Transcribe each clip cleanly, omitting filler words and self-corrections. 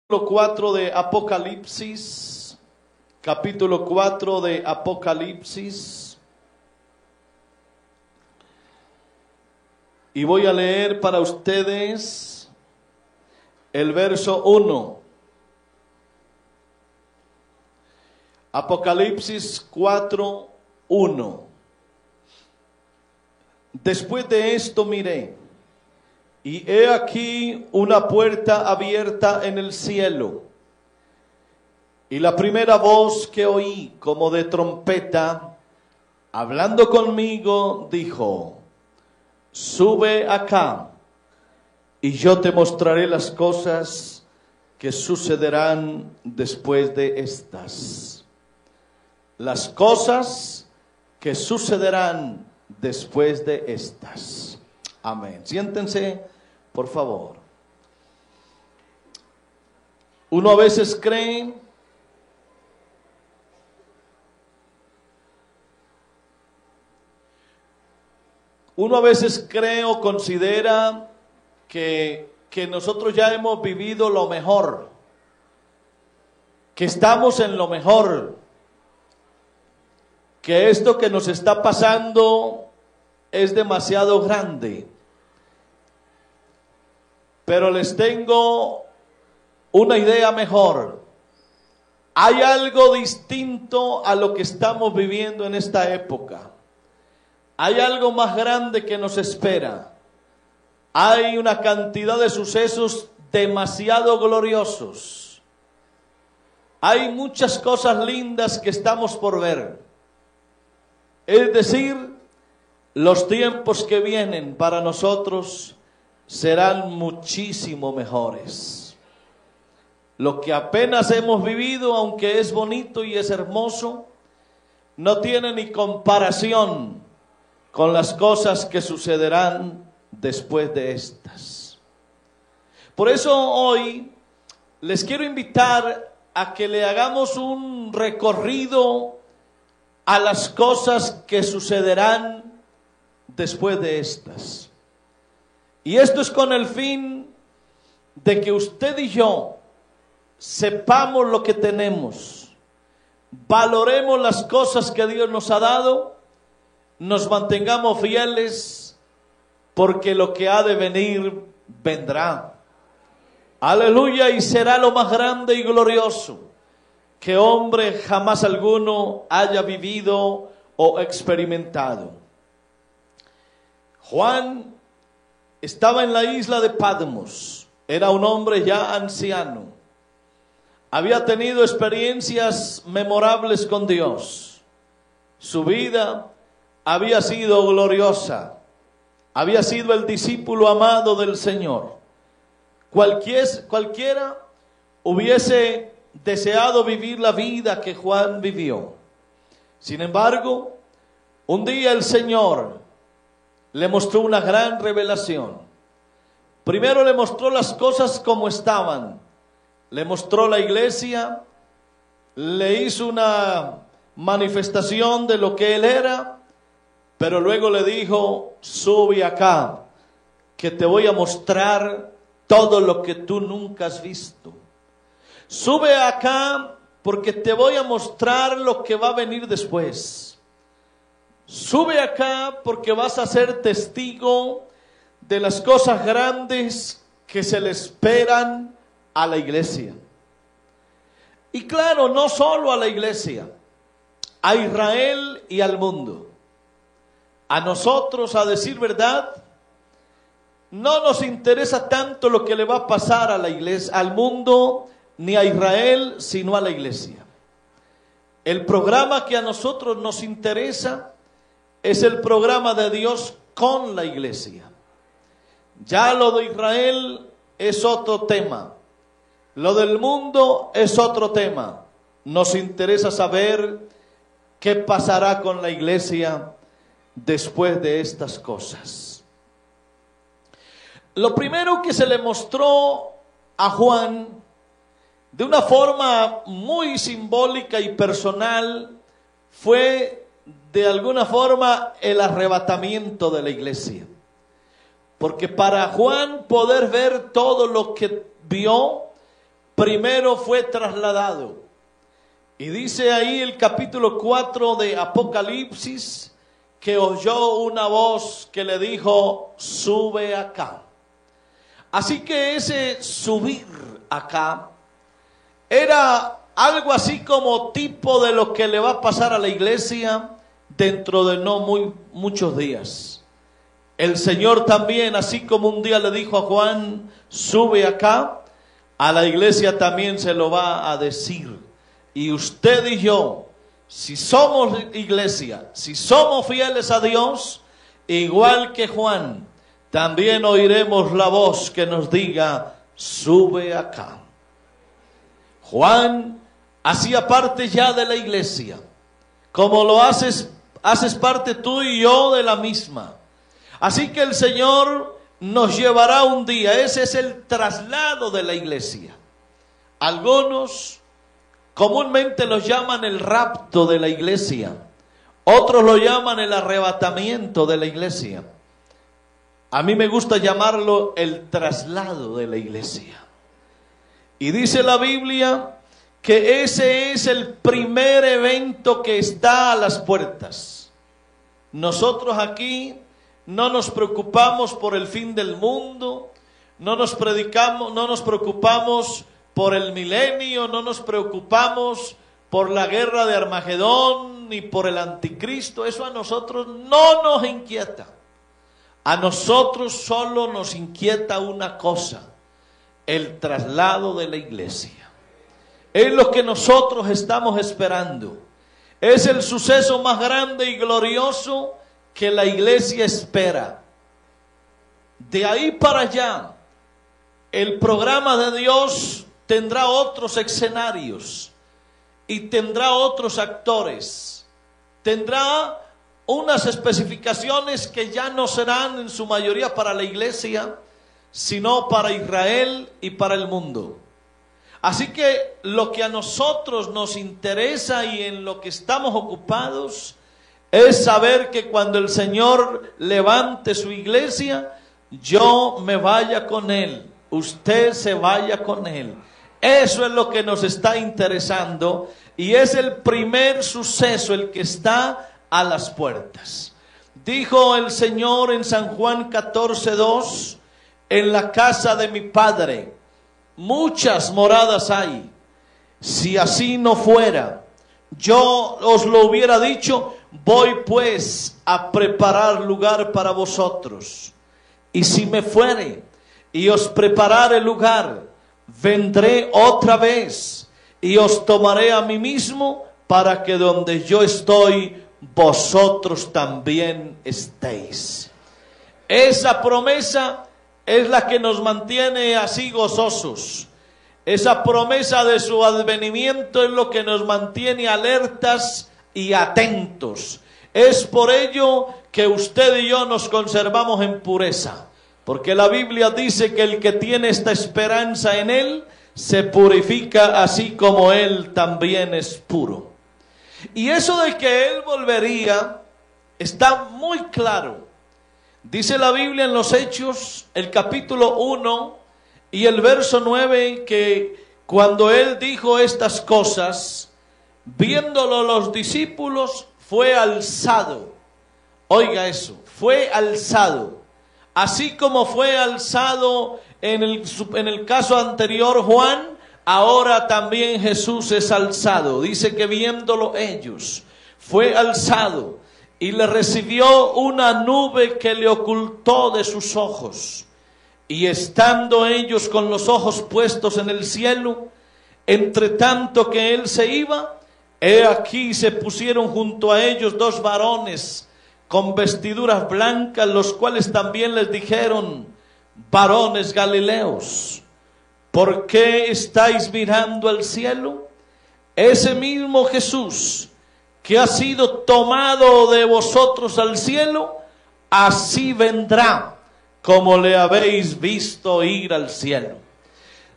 4 de Apocalipsis, capítulo 4 de Apocalipsis, y voy a leer para ustedes el verso 1. Apocalipsis 4, 1. Después de esto miré, y he aquí una puerta abierta en el cielo. Y la primera voz que oí como de trompeta, hablando conmigo, dijo: sube acá, y yo te mostraré las cosas que sucederán después de estas. Las cosas que sucederán después de estas. Amén. Siéntense, por favor. Uno a veces cree o considera que nosotros ya hemos vivido lo mejor, que estamos en lo mejor, que esto que nos está pasando es demasiado grande. Pero les tengo una idea mejor. Hay algo distinto a lo que estamos viviendo en esta época. Hay algo más grande que nos espera. Hay una cantidad de sucesos demasiado gloriosos. Hay muchas cosas lindas que estamos por ver. Es decir, los tiempos que vienen para nosotros serán muchísimo mejores. Lo que apenas hemos vivido, aunque es bonito y es hermoso, no tiene ni comparación con las cosas que sucederán después de estas. Por eso hoy les quiero invitar a que le hagamos un recorrido a las cosas que sucederán después de estas. Y esto es con el fin de que usted y yo sepamos lo que tenemos, valoremos las cosas que Dios nos ha dado, nos mantengamos fieles, porque lo que ha de venir vendrá. Aleluya, y será lo más grande y glorioso que hombre jamás alguno haya vivido o experimentado. Juan estaba en la isla de Patmos. Era un hombre ya anciano. Había tenido experiencias memorables con Dios. Su vida había sido gloriosa. Había sido el discípulo amado del Señor. Cualquiera hubiese deseado vivir la vida que Juan vivió. Sin embargo, un día el Señor le mostró una gran revelación. Primero le mostró las cosas como estaban. Le mostró la iglesia. Le hizo una manifestación de lo que él era. Pero luego le dijo: sube acá, que te voy a mostrar todo lo que tú nunca has visto. Sube acá porque te voy a mostrar lo que va a venir después. Sube acá porque vas a ser testigo de las cosas grandes que se le esperan a la iglesia. Y claro, no solo a la iglesia, a Israel y al mundo. A nosotros, a decir verdad, no nos interesa tanto lo que le va a pasar a la iglesia, al mundo, ni a Israel, sino a la iglesia. El programa que a nosotros nos interesa es el programa de Dios con la iglesia. Ya lo de Israel es otro tema. Lo del mundo es otro tema. Nos interesa saber qué pasará con la iglesia después de estas cosas. Lo primero que se le mostró a Juan, de una forma muy simbólica y personal, fue de alguna forma el arrebatamiento de la iglesia. Porque para Juan poder ver todo lo que vio, primero fue trasladado. Y dice ahí el capítulo 4 de Apocalipsis que oyó una voz que le dijo: sube acá. Así que ese subir acá era algo así como tipo de lo que le va a pasar a la iglesia dentro de no muchos días. El Señor también, así como un día le dijo a Juan: sube acá, a la iglesia también se lo va a decir. Y usted y yo, si somos iglesia, si somos fieles a Dios, igual que Juan, también oiremos la voz que nos diga: sube acá. Juan hacía parte ya de la iglesia, como lo haces parte tú y yo de la misma. Así que el Señor nos llevará un día. Ese es el traslado de la iglesia. Algunos comúnmente lo llaman el rapto de la iglesia. Otros lo llaman el arrebatamiento de la iglesia. A mí me gusta llamarlo el traslado de la iglesia. Y dice la Biblia que ese es el primer evento que está a las puertas. Nosotros aquí no nos preocupamos por el fin del mundo, no nos preocupamos por el milenio, no nos preocupamos por la guerra de Armagedón ni por el anticristo. Eso a nosotros no nos inquieta. A nosotros solo nos inquieta una cosa: el traslado de la iglesia. Es lo que nosotros estamos esperando. Es el suceso más grande y glorioso que la iglesia espera. De ahí para allá, el programa de Dios tendrá otros escenarios y tendrá otros actores. Tendrá unas especificaciones que ya no serán en su mayoría para la iglesia, sino para Israel y para el mundo. Así que lo que a nosotros nos interesa y en lo que estamos ocupados es saber que cuando el Señor levante su iglesia, yo me vaya con Él, usted se vaya con Él. Eso es lo que nos está interesando y es el primer suceso, el que está a las puertas. Dijo el Señor en San Juan 14:2: en la casa de mi Padre muchas moradas hay. Si así no fuera, yo os lo hubiera dicho. Voy pues a preparar lugar para vosotros. Y si me fuere y os preparare lugar, vendré otra vez y os tomaré a mí mismo, para que donde yo estoy, vosotros también estéis. Esa promesa es la que nos mantiene así gozosos. Esa promesa de su advenimiento es lo que nos mantiene alertas y atentos. Es por ello que usted y yo nos conservamos en pureza, porque la Biblia dice que el que tiene esta esperanza en Él se purifica así como Él también es puro. Y eso de que Él volvería está muy claro. Dice la Biblia en los Hechos, el capítulo 1 y el verso 9, que cuando Él dijo estas cosas, viéndolo los discípulos, fue alzado. Oiga eso, fue alzado. Así como fue alzado en el caso anterior Juan, ahora también Jesús es alzado. Dice que viéndolo ellos, fue alzado y le recibió una nube que le ocultó de sus ojos. Y estando ellos con los ojos puestos en el cielo, entre tanto que él se iba, he aquí se pusieron junto a ellos dos varones con vestiduras blancas, los cuales también les dijeron: varones Galileos, ¿por qué estáis mirando al cielo? Ese mismo Jesús que ha sido tomado de vosotros al cielo, así vendrá como le habéis visto ir al cielo.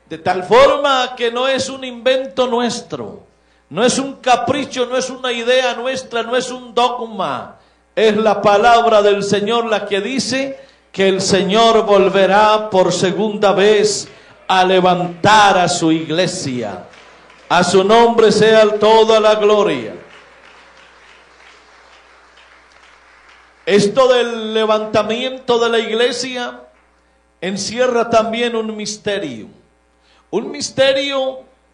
De tal forma que no es un invento nuestro, no es un capricho, no es una idea nuestra, no es un dogma. Es la palabra del Señor la que dice que el Señor volverá por segunda vez a levantar a su iglesia. A su nombre sea toda la gloria. Esto del levantamiento de la iglesia encierra también un misterio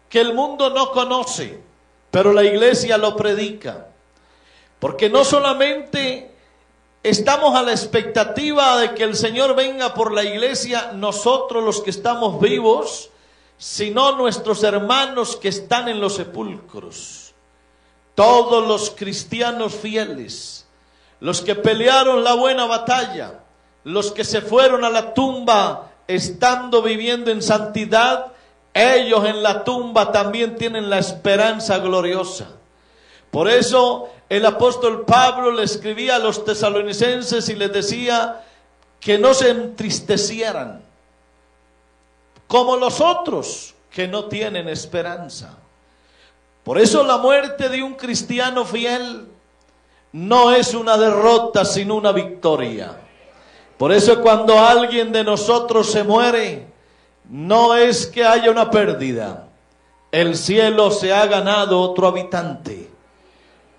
que el mundo no conoce, pero la iglesia lo predica. Porque no solamente estamos a la expectativa de que el Señor venga por la iglesia, nosotros los que estamos vivos, sino nuestros hermanos que están en los sepulcros. Todos los cristianos fieles, los que pelearon la buena batalla, los que se fueron a la tumba estando viviendo en santidad, ellos en la tumba también tienen la esperanza gloriosa. Por eso el apóstol Pablo le escribía a los tesalonicenses y les decía que no se entristecieran como los otros que no tienen esperanza. Por eso la muerte de un cristiano fiel no es una derrota, sino una victoria. Por eso cuando alguien de nosotros se muere, no es que haya una pérdida. El cielo se ha ganado otro habitante.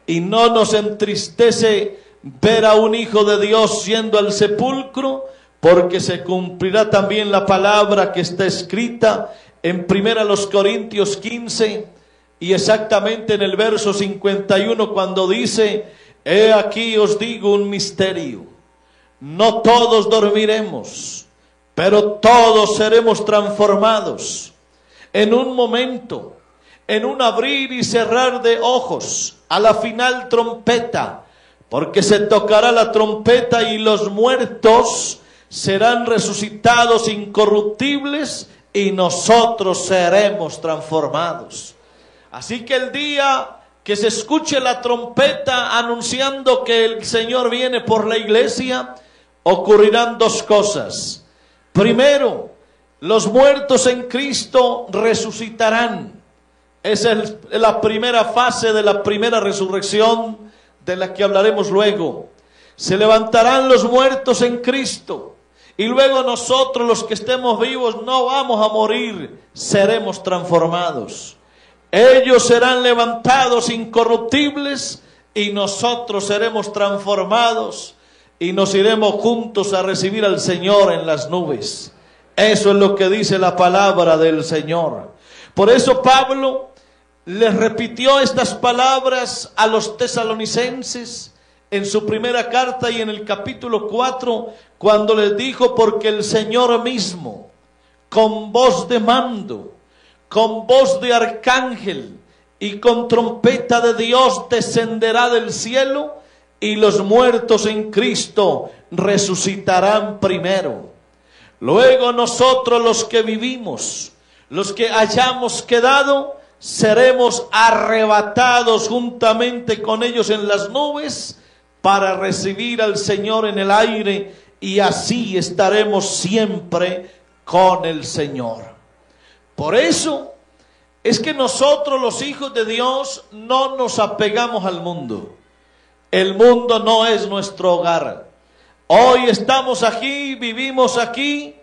Y no nos entristece ver a un hijo de Dios yendo al sepulcro, porque se cumplirá también la palabra que está escrita en 1 Corintios 15 y exactamente en el verso 51, cuando dice: he aquí os digo un misterio, no todos dormiremos, pero todos seremos transformados en un momento, en un abrir y cerrar de ojos, a la final trompeta, porque se tocará la trompeta y los muertos serán resucitados incorruptibles y nosotros seremos transformados. Así que el día que se escuche la trompeta anunciando que el Señor viene por la iglesia, ocurrirán dos cosas. Primero, los muertos en Cristo resucitarán. Esa es la primera fase de la primera resurrección, de la que hablaremos luego. Se levantarán los muertos en Cristo. Y luego nosotros, los que estemos vivos, no vamos a morir, seremos transformados. Ellos serán levantados incorruptibles y nosotros seremos transformados y nos iremos juntos a recibir al Señor en las nubes. Eso es lo que dice la palabra del Señor. Por eso Pablo les repitió estas palabras a los tesalonicenses en su primera carta y en el capítulo 4, cuando les dijo: porque el Señor mismo, con voz de mando, con voz de arcángel y con trompeta de Dios, descenderá del cielo, y los muertos en Cristo resucitarán primero. Luego nosotros, los que vivimos, los que hayamos quedado, seremos arrebatados juntamente con ellos en las nubes para recibir al Señor en el aire, y así estaremos siempre con el Señor. Por eso es que nosotros, los hijos de Dios, no nos apegamos al mundo. El mundo no es nuestro hogar. Hoy estamos aquí, vivimos aquí,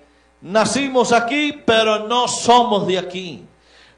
nacimos aquí, pero no somos de aquí.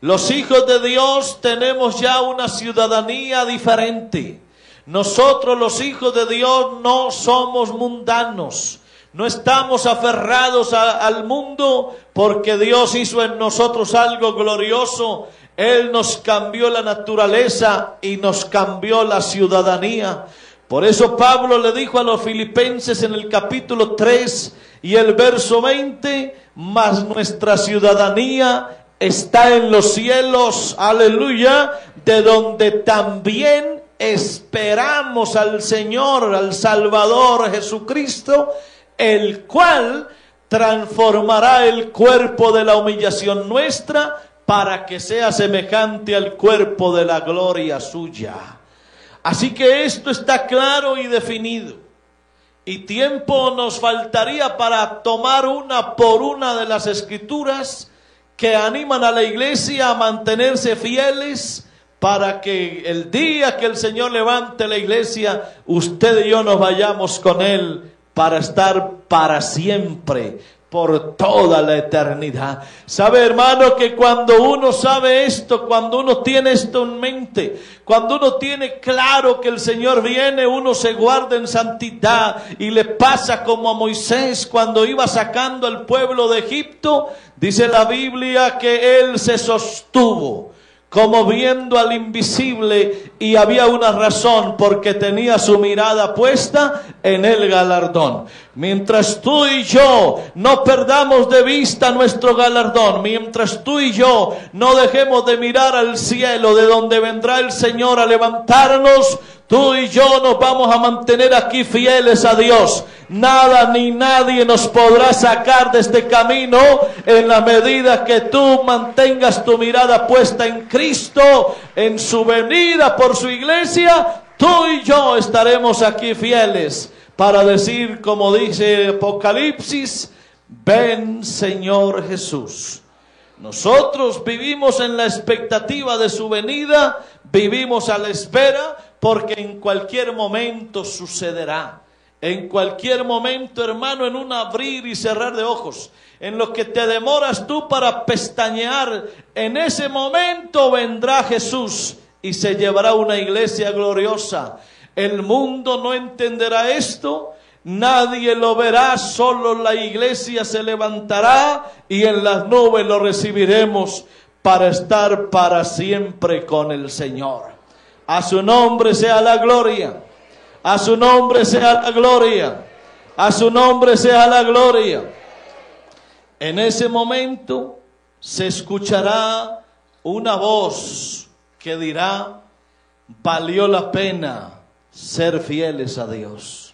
Los hijos de Dios tenemos ya una ciudadanía diferente. Nosotros, los hijos de Dios, no somos mundanos. No estamos aferrados al mundo, porque Dios hizo en nosotros algo glorioso. Él nos cambió la naturaleza y nos cambió la ciudadanía. Por eso Pablo le dijo a los filipenses en el capítulo 3 y el verso 20: mas nuestra ciudadanía está en los cielos, aleluya, de donde también esperamos al Señor, al Salvador Jesucristo, el cual transformará el cuerpo de la humillación nuestra para que sea semejante al cuerpo de la gloria suya. Así que esto está claro y definido. Y tiempo nos faltaría para tomar una por una de las escrituras que animan a la iglesia a mantenerse fieles, para que el día que el Señor levante la iglesia, usted y yo nos vayamos con Él para estar para siempre. por toda la eternidad. Sabe, hermano, que cuando uno sabe esto, cuando uno tiene esto en mente, cuando uno tiene claro que el Señor viene, uno se guarda en santidad y le pasa como a Moisés cuando iba sacando al pueblo de Egipto. Dice la Biblia que él se sostuvo como viendo al invisible, y había una razón, porque tenía su mirada puesta en el galardón. Mientras tú y yo no perdamos de vista nuestro galardón, mientras tú y yo no dejemos de mirar al cielo, de donde vendrá el Señor a levantarnos, tú y yo nos vamos a mantener aquí fieles a Dios. Nada ni nadie nos podrá sacar de este camino en la medida que tú mantengas tu mirada puesta en Cristo, en su venida por su iglesia. Tú y yo estaremos aquí fieles para decir, como dice Apocalipsis: ven, Señor Jesús. Nosotros vivimos en la expectativa de su venida, vivimos a la espera, porque en cualquier momento sucederá. En cualquier momento, hermano, en un abrir y cerrar de ojos, en lo que te demoras tú para pestañear, en ese momento vendrá Jesús y se llevará una iglesia gloriosa. El mundo no entenderá esto, nadie lo verá, solo la iglesia se levantará y en las nubes lo recibiremos para estar para siempre con el Señor. A su nombre sea la gloria. A su nombre sea la gloria. A su nombre sea la gloria. En ese momento se escuchará una voz que dirá: valió la pena ser fieles a Dios.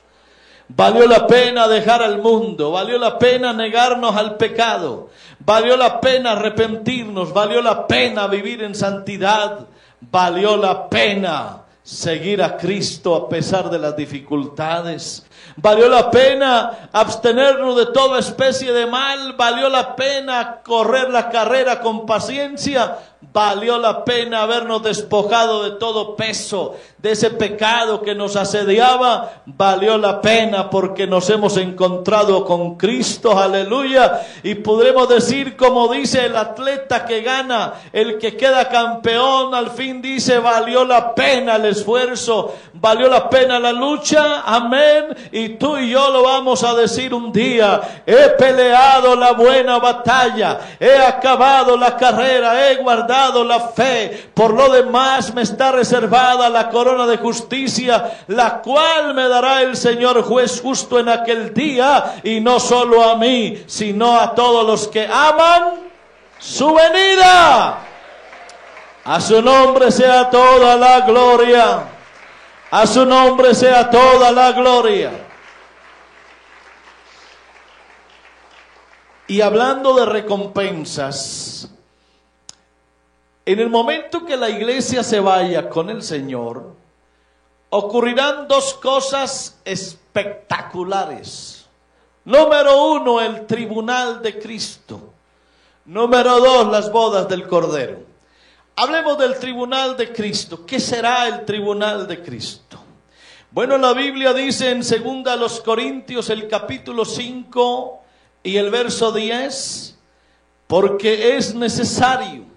Valió la pena dejar al mundo. Valió la pena negarnos al pecado. Valió la pena arrepentirnos. Valió la pena vivir en santidad. Valió la pena seguir a Cristo a pesar de las dificultades. Valió la pena abstenernos de toda especie de mal. Valió la pena correr la carrera con paciencia. Valió la pena habernos despojado de todo peso, de ese pecado que nos asediaba. Valió la pena porque nos hemos encontrado con Cristo, aleluya. Y podremos decir, como dice el atleta que gana, el que queda campeón, al fin dice: valió la pena el esfuerzo, valió la pena la lucha, amén. Y tú y yo lo vamos a decir un día: he peleado la buena batalla, he acabado la carrera, he guardado la fe, por lo demás me está reservada la corona de justicia, la cual me dará el Señor juez justo en aquel día, y no solo a mí, sino a todos los que aman su venida. A su nombre sea toda la gloria. A su nombre sea toda la gloria. Y hablando de recompensas, en el momento que la iglesia se vaya con el Señor, ocurrirán dos cosas espectaculares. Número uno, el tribunal de Cristo. Número dos, las bodas del Cordero. Hablemos del tribunal de Cristo. ¿Qué será el tribunal de Cristo? Bueno, la Biblia dice en 2 Corintios, el capítulo 5 y el verso 10, porque es necesario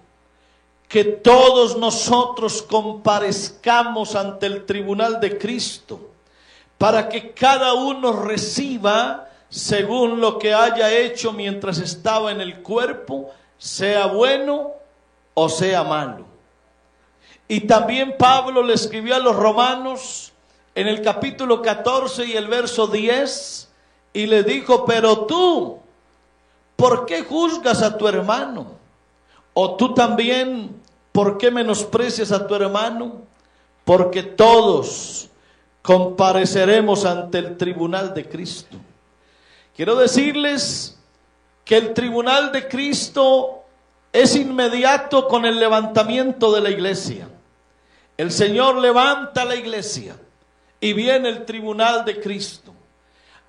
que todos nosotros comparezcamos ante el tribunal de Cristo, para que cada uno reciba según lo que haya hecho mientras estaba en el cuerpo, sea bueno o sea malo. Y también Pablo le escribió a los romanos en el capítulo 14 y el verso 10, y le dijo: pero tú, ¿por qué juzgas a tu hermano? O tú también, ¿por qué menosprecias a tu hermano? Porque todos compareceremos ante el tribunal de Cristo. Quiero decirles que el tribunal de Cristo es inmediato con el levantamiento de la iglesia. El Señor levanta la iglesia y viene el tribunal de Cristo.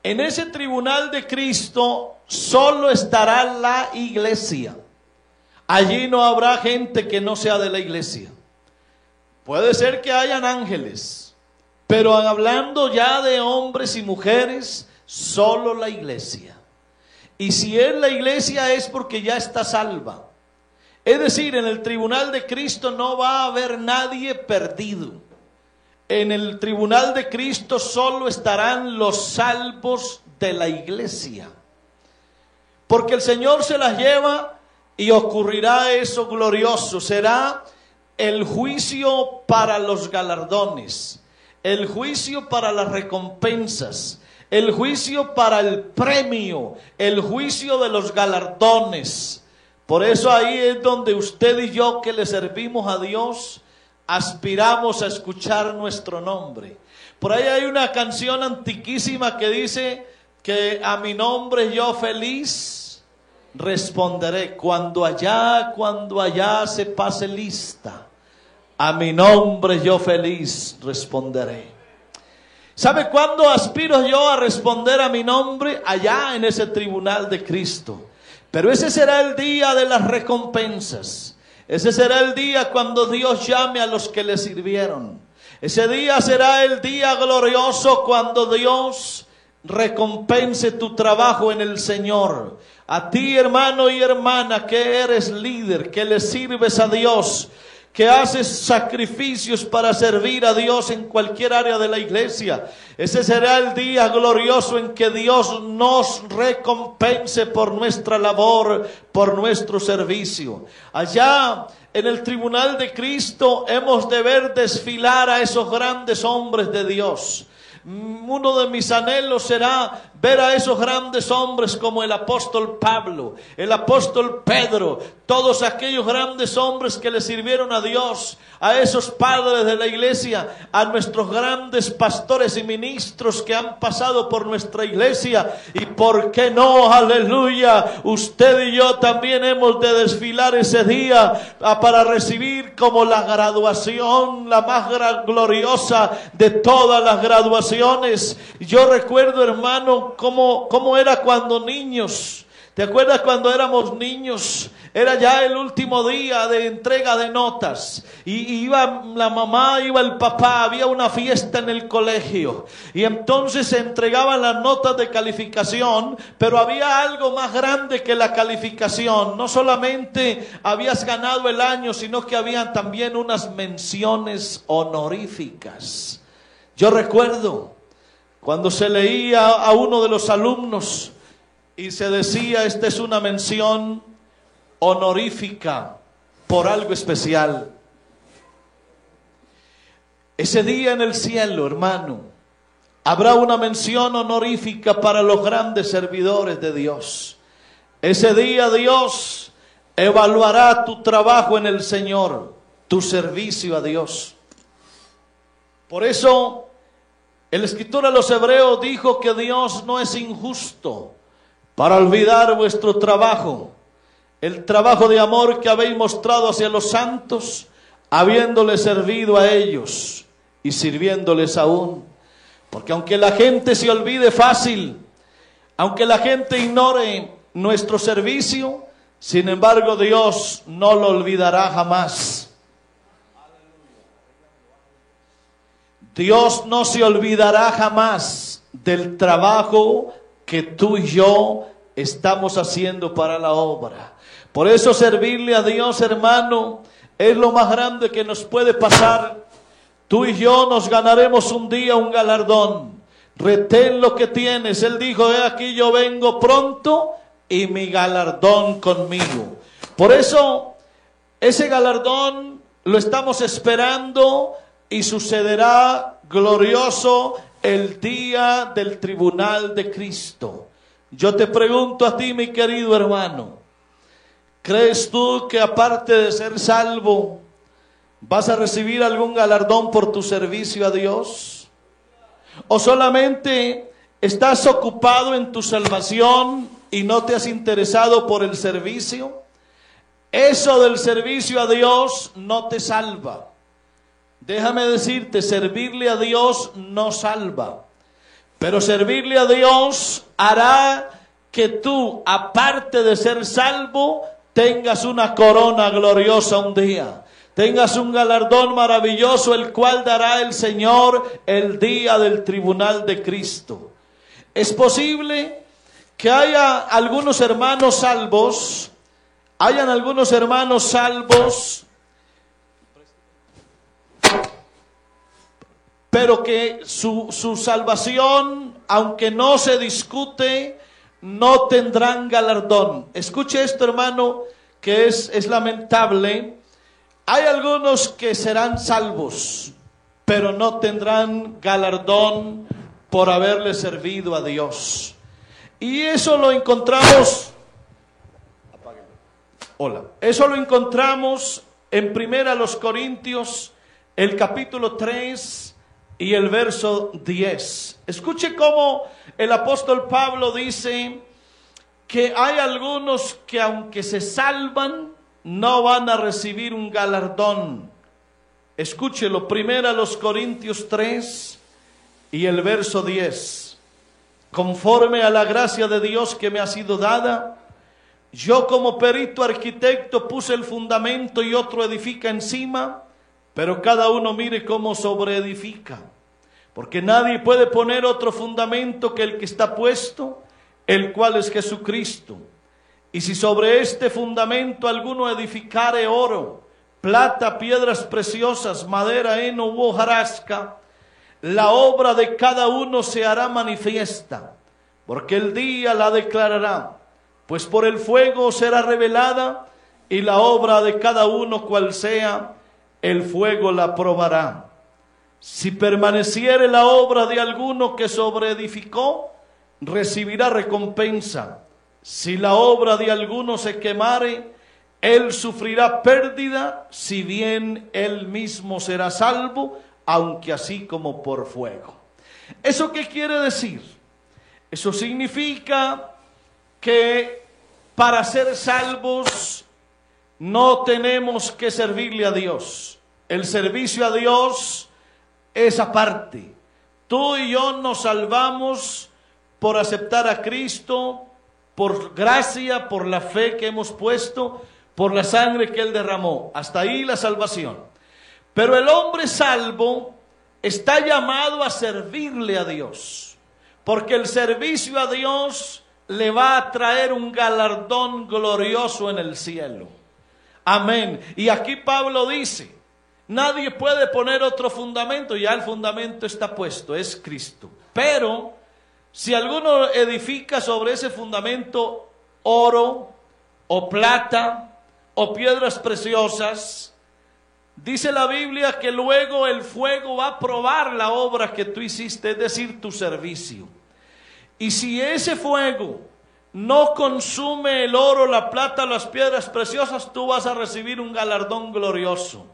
En ese tribunal de Cristo solo estará la iglesia. Allí no habrá gente que no sea de la iglesia. Puede ser que hayan ángeles, pero hablando ya de hombres y mujeres, solo la iglesia. Y si es la iglesia es porque ya está salva. Es decir, en el tribunal de Cristo no va a haber nadie perdido. En el tribunal de Cristo solo estarán los salvos de la iglesia. Porque el Señor se las lleva y ocurrirá eso glorioso. Será el juicio para los galardones, el juicio para las recompensas, el juicio para el premio, el juicio de los galardones. Por eso ahí es donde usted y yo, que le servimos a Dios, aspiramos a escuchar nuestro nombre. Por ahí hay una canción antiquísima que dice que a mi nombre yo feliz responderé. Cuando allá se pase lista, a mi nombre yo feliz responderé. ¿Sabe cuándo aspiro yo a responder a mi nombre? Allá en ese tribunal de Cristo. Pero ese será el día de las recompensas. Ese será el día cuando Dios llame a los que le sirvieron. Ese día será el día glorioso cuando Dios recompense tu trabajo en el Señor. A ti, hermano y hermana, que eres líder, que le sirves a Dios, que haces sacrificios para servir a Dios en cualquier área de la iglesia. Ese será el día glorioso en que Dios nos recompense por nuestra labor, por nuestro servicio. Allá en el tribunal de Cristo hemos de ver desfilar a esos grandes hombres de Dios. Uno de mis anhelos será ver a esos grandes hombres como el apóstol Pablo, el apóstol Pedro, todos aquellos grandes hombres que le sirvieron a Dios, a esos padres de la iglesia, a nuestros grandes pastores y ministros que han pasado por nuestra iglesia. Y por qué no, aleluya, usted y yo también hemos de desfilar ese día para recibir como la graduación, la más gloriosa de todas las graduaciones. Yo recuerdo, hermano, cómo era cuando niños. ¿Te acuerdas cuando éramos niños? Era ya el último día de entrega de notas. Y iba la mamá, iba el papá, había una fiesta en el colegio. Y entonces se entregaban las notas de calificación, pero había algo más grande que la calificación. No solamente habías ganado el año, sino que habían también unas menciones honoríficas. Yo recuerdo cuando se leía a uno de los alumnos y se decía: esta es una mención honorífica por algo especial. Ese día en el cielo, hermano, habrá una mención honorífica para los grandes servidores de Dios. Ese día Dios evaluará tu trabajo en el Señor, tu servicio a Dios. Por eso el escritor a los Hebreos dijo que Dios no es injusto para olvidar vuestro trabajo, el trabajo de amor que habéis mostrado hacia los santos, habiéndoles servido a ellos y sirviéndoles aún. Porque aunque la gente se olvide fácil, aunque la gente ignore nuestro servicio, sin embargo Dios no lo olvidará jamás. Dios no se olvidará jamás del trabajo que tú y yo estamos haciendo para la obra. Por eso servirle a Dios, hermano, es lo más grande que nos puede pasar. Tú y yo nos ganaremos un día un galardón. Retén lo que tienes. Él dijo: he aquí yo vengo pronto y mi galardón conmigo. Por eso ese galardón lo estamos esperando y sucederá glorioso el día del tribunal de Cristo. Yo te pregunto a ti, mi querido hermano, ¿crees tú que aparte de ser salvo vas a recibir algún galardón por tu servicio a Dios? ¿O solamente estás ocupado en tu salvación y no te has interesado por el servicio? Eso del servicio a Dios no te salva. Déjame decirte, servirle a Dios no salva, pero servirle a Dios hará que tú, aparte de ser salvo, tengas una corona gloriosa un día, tengas un galardón maravilloso, el cual dará el Señor el día del tribunal de Cristo. Es posible que haya algunos hermanos salvos, pero que su salvación, aunque no se discute, no tendrán galardón. Escuche esto, hermano, que es lamentable. Hay algunos que serán salvos, pero no tendrán galardón por haberle servido a Dios. Y eso lo encontramos, eso lo encontramos en 1 Corintios, el capítulo 3 y el verso 10. Escuche cómo el apóstol Pablo dice que hay algunos que aunque se salvan, no van a recibir un galardón. Escúchelo, 1 Corintios 3 y el verso 10. Conforme a la gracia de Dios que me ha sido dada, yo como perito arquitecto puse el fundamento y otro edifica encima, pero cada uno mire cómo sobreedifica. Porque nadie puede poner otro fundamento que el que está puesto, el cual es Jesucristo. Y si sobre este fundamento alguno edificare oro, plata, piedras preciosas, madera, heno u hojarasca, la obra de cada uno se hará manifiesta, porque el día la declarará, pues por el fuego será revelada, y la obra de cada uno cual sea, el fuego la probará. Si permaneciere la obra de alguno que sobreedificó, recibirá recompensa. Si la obra de alguno se quemare, él sufrirá pérdida, si bien él mismo será salvo, aunque así como por fuego. ¿Eso qué quiere decir? Eso significa que para ser salvos no tenemos que servirle a Dios. El servicio a Dios es aparte. Tú y yo nos salvamos por aceptar a Cristo, por gracia, por la fe que hemos puesto, por la sangre que Él derramó. Hasta ahí la salvación. Pero el hombre salvo está llamado a servirle a Dios, porque el servicio a Dios le va a traer un galardón glorioso en el cielo. Amén. Y aquí Pablo dice, nadie puede poner otro fundamento, ya el fundamento está puesto, es Cristo. Pero si alguno edifica sobre ese fundamento oro o plata o piedras preciosas, dice la Biblia que luego el fuego va a probar la obra que tú hiciste, es decir, tu servicio. Y si ese fuego no consume el oro, la plata, las piedras preciosas, tú vas a recibir un galardón glorioso.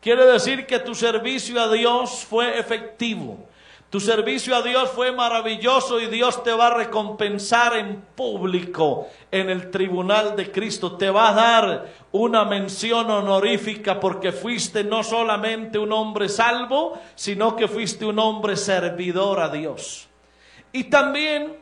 Quiere decir que tu servicio a Dios fue efectivo. Tu servicio a Dios fue maravilloso y Dios te va a recompensar en público en el tribunal de Cristo. Te va a dar una mención honorífica porque fuiste no solamente un hombre salvo, sino que fuiste un hombre servidor a Dios. Y también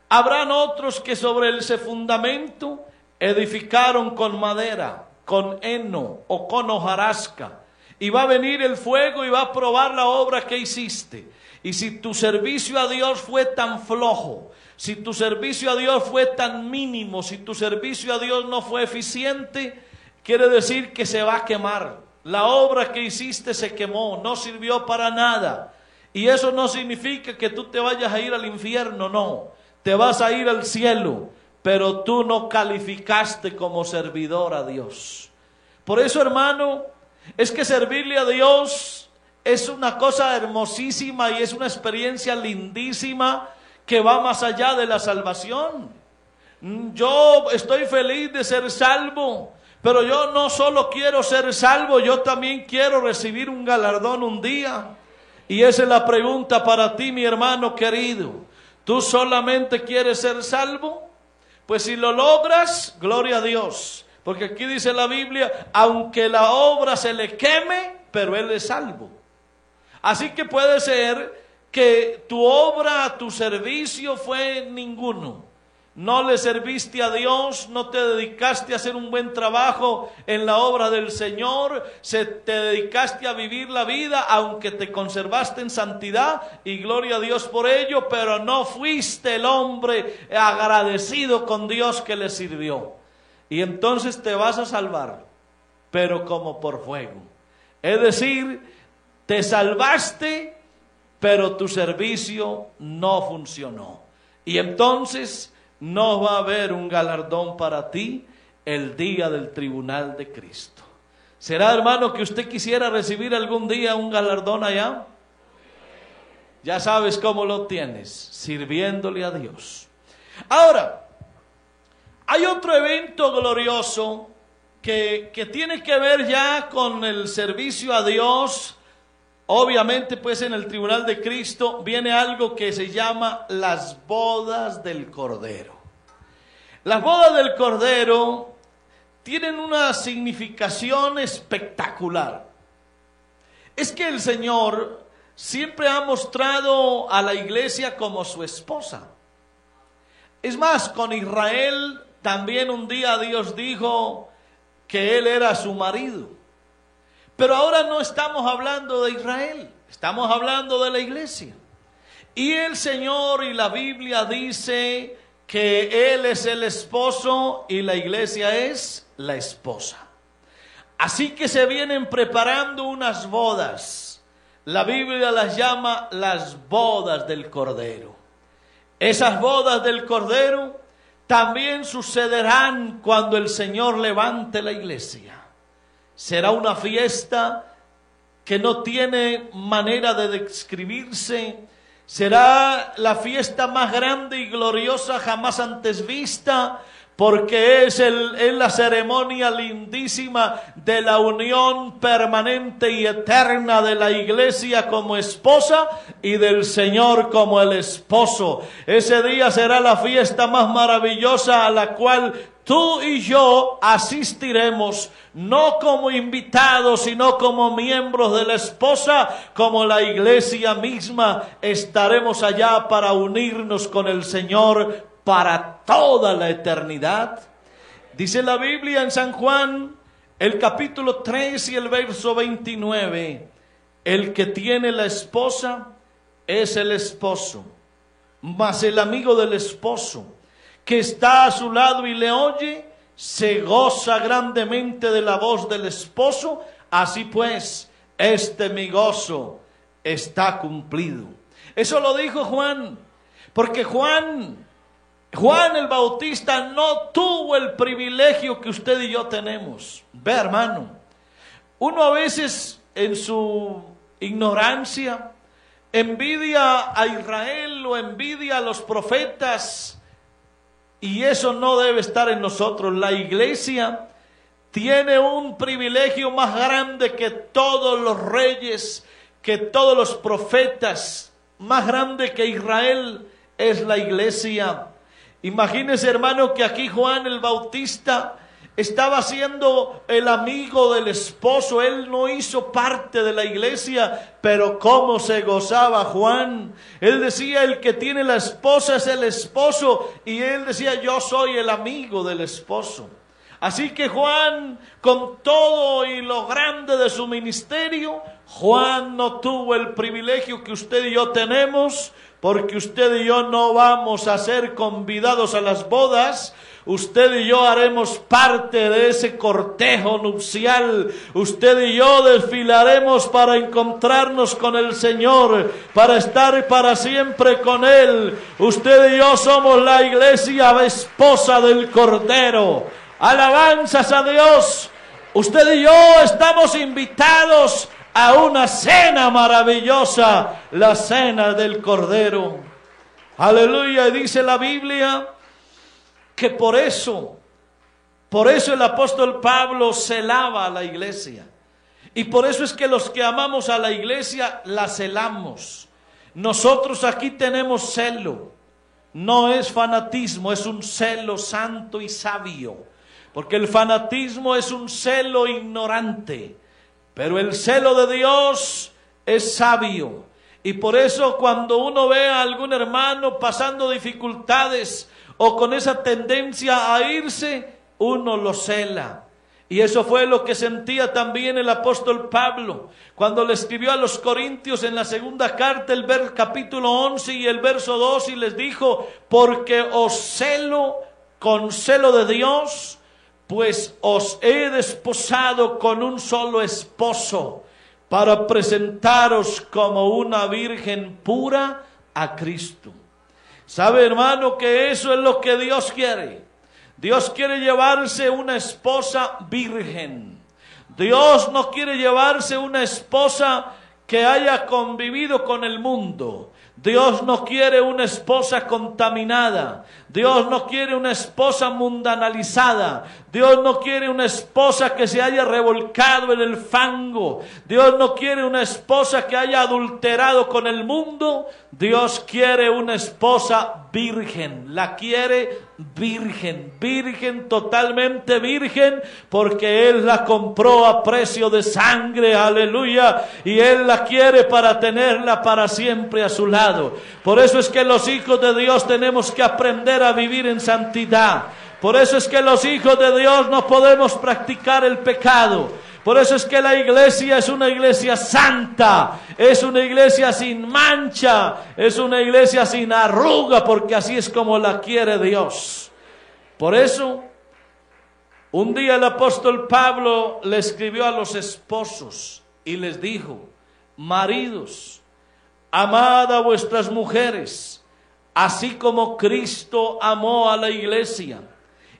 habrán otros que sobre ese fundamento edificaron con madera, con heno o con hojarasca. Y va a venir el fuego y va a probar la obra que hiciste. Y si tu servicio a Dios fue tan flojo, si tu servicio a Dios fue tan mínimo, si tu servicio a Dios no fue eficiente, quiere decir que se va a quemar. La obra que hiciste se quemó, no sirvió para nada. Y eso no significa que tú te vayas a ir al infierno, no. Te vas a ir al cielo, pero tú no calificaste como servidor a Dios. Por eso, hermano, es que servirle a Dios es una cosa hermosísima y es una experiencia lindísima que va más allá de la salvación. Yo estoy feliz de ser salvo, pero yo no solo quiero ser salvo, yo también quiero recibir un galardón un día. Y esa es la pregunta para ti, mi hermano querido. ¿Tú solamente quieres ser salvo? Pues si lo logras, gloria a Dios. Porque aquí dice la Biblia, aunque la obra se le queme, pero él es salvo. Así que puede ser que tu obra, tu servicio fue ninguno. no le serviste a Dios, no te dedicaste a hacer un buen trabajo en la obra del Señor, te dedicaste a vivir la vida, aunque te conservaste en santidad, y gloria a Dios por ello, pero no fuiste el hombre agradecido con Dios que le sirvió. Y entonces te vas a salvar, pero como por fuego. Es decir, te salvaste, pero tu servicio no funcionó. Y entonces no va a haber un galardón para ti el día del tribunal de Cristo. ¿Será, hermano, que usted quisiera recibir algún día un galardón allá? Ya sabes cómo lo tienes, sirviéndole a Dios. Ahora, hay otro evento glorioso que tiene que ver ya con el servicio a Dios. Obviamente, pues en el tribunal de Cristo viene algo que se llama las bodas del Cordero. Las bodas del Cordero tienen una significación espectacular. Es que el Señor siempre ha mostrado a la iglesia como su esposa. Es más, con Israel también un día Dios dijo que Él era su marido. Pero ahora no estamos hablando de Israel, estamos hablando de la iglesia. Y el Señor y la Biblia dice que Él es el esposo y la iglesia es la esposa. Así que se vienen preparando unas bodas. La Biblia las llama las bodas del Cordero. Esas bodas del Cordero también sucederán cuando el Señor levante la iglesia. Será una fiesta que no tiene manera de describirse. Será la fiesta más grande y gloriosa jamás antes vista, porque es la ceremonia lindísima de la unión permanente y eterna de la iglesia como esposa y del Señor como el esposo. Ese día será la fiesta más maravillosa a la cual tú y yo asistiremos, no como invitados, sino como miembros de la esposa, como la iglesia misma. Estaremos allá para unirnos con el Señor para toda la eternidad. Dice la Biblia en San Juan, el capítulo 3 y el verso 29, el que tiene la esposa es el esposo, mas el amigo del esposo que está a su lado y le oye, se goza grandemente de la voz del esposo. Así pues, mi gozo está cumplido. Eso lo dijo Juan, porque Juan el Bautista no tuvo el privilegio que usted y yo tenemos. Ve, hermano, uno a veces en su ignorancia envidia a Israel o envidia a los profetas, y eso no debe estar en nosotros. La iglesia tiene un privilegio más grande que todos los reyes, que todos los profetas. Más grande que Israel es la iglesia. Imagínese, hermano, que aquí Juan el Bautista estaba siendo el amigo del esposo. Él no hizo parte de la iglesia, pero cómo se gozaba Juan. Él decía, el que tiene la esposa es el esposo, y él decía, yo soy el amigo del esposo. Así que Juan, con todo y lo grande de su ministerio, Juan no tuvo el privilegio que usted y yo tenemos, porque usted y yo no vamos a ser convidados a las bodas. Usted y yo haremos parte de ese cortejo nupcial. Usted y yo desfilaremos para encontrarnos con el Señor, para estar para siempre con Él. Usted y yo somos la iglesia esposa del Cordero. Alabanzas a Dios. Usted y yo estamos invitados a una cena maravillosa, la cena del Cordero. Aleluya. Y dice la Biblia que por eso el apóstol Pablo celaba a la iglesia. Y por eso es que los que amamos a la iglesia la celamos. Nosotros aquí tenemos celo. No es fanatismo, es un celo santo y sabio. Porque el fanatismo es un celo ignorante. Pero el celo de Dios es sabio. Y por eso cuando uno ve a algún hermano pasando dificultades, o con esa tendencia a irse, uno lo cela. Y eso fue lo que sentía también el apóstol Pablo cuando le escribió a los Corintios en la segunda carta, el capítulo 11 y el verso 2, y les dijo: porque os celo con celo de Dios, pues os he desposado con un solo esposo, para presentaros como una virgen pura a Cristo. ¿Sabe, hermano, que eso es lo que Dios quiere? Dios quiere llevarse una esposa virgen. Dios no quiere llevarse una esposa que haya convivido con el mundo. Dios no quiere una esposa contaminada. Dios no quiere una esposa mundanalizada. Dios no quiere una esposa que se haya revolcado en el fango. Dios no quiere una esposa que haya adulterado con el mundo. Dios quiere una esposa virgen. La quiere virgen, virgen, totalmente virgen, porque Él la compró a precio de sangre, aleluya, y Él la quiere para tenerla para siempre a su lado. Por eso es que los hijos de Dios tenemos que aprender a vivir en santidad. Por eso es que los hijos de Dios no podemos practicar el pecado. Por eso es que la iglesia es una iglesia santa, es una iglesia sin mancha, es una iglesia sin arruga, porque así es como la quiere Dios. Por eso, un día el apóstol Pablo le escribió a los esposos y les dijo: maridos, amad a vuestras mujeres, así como Cristo amó a la iglesia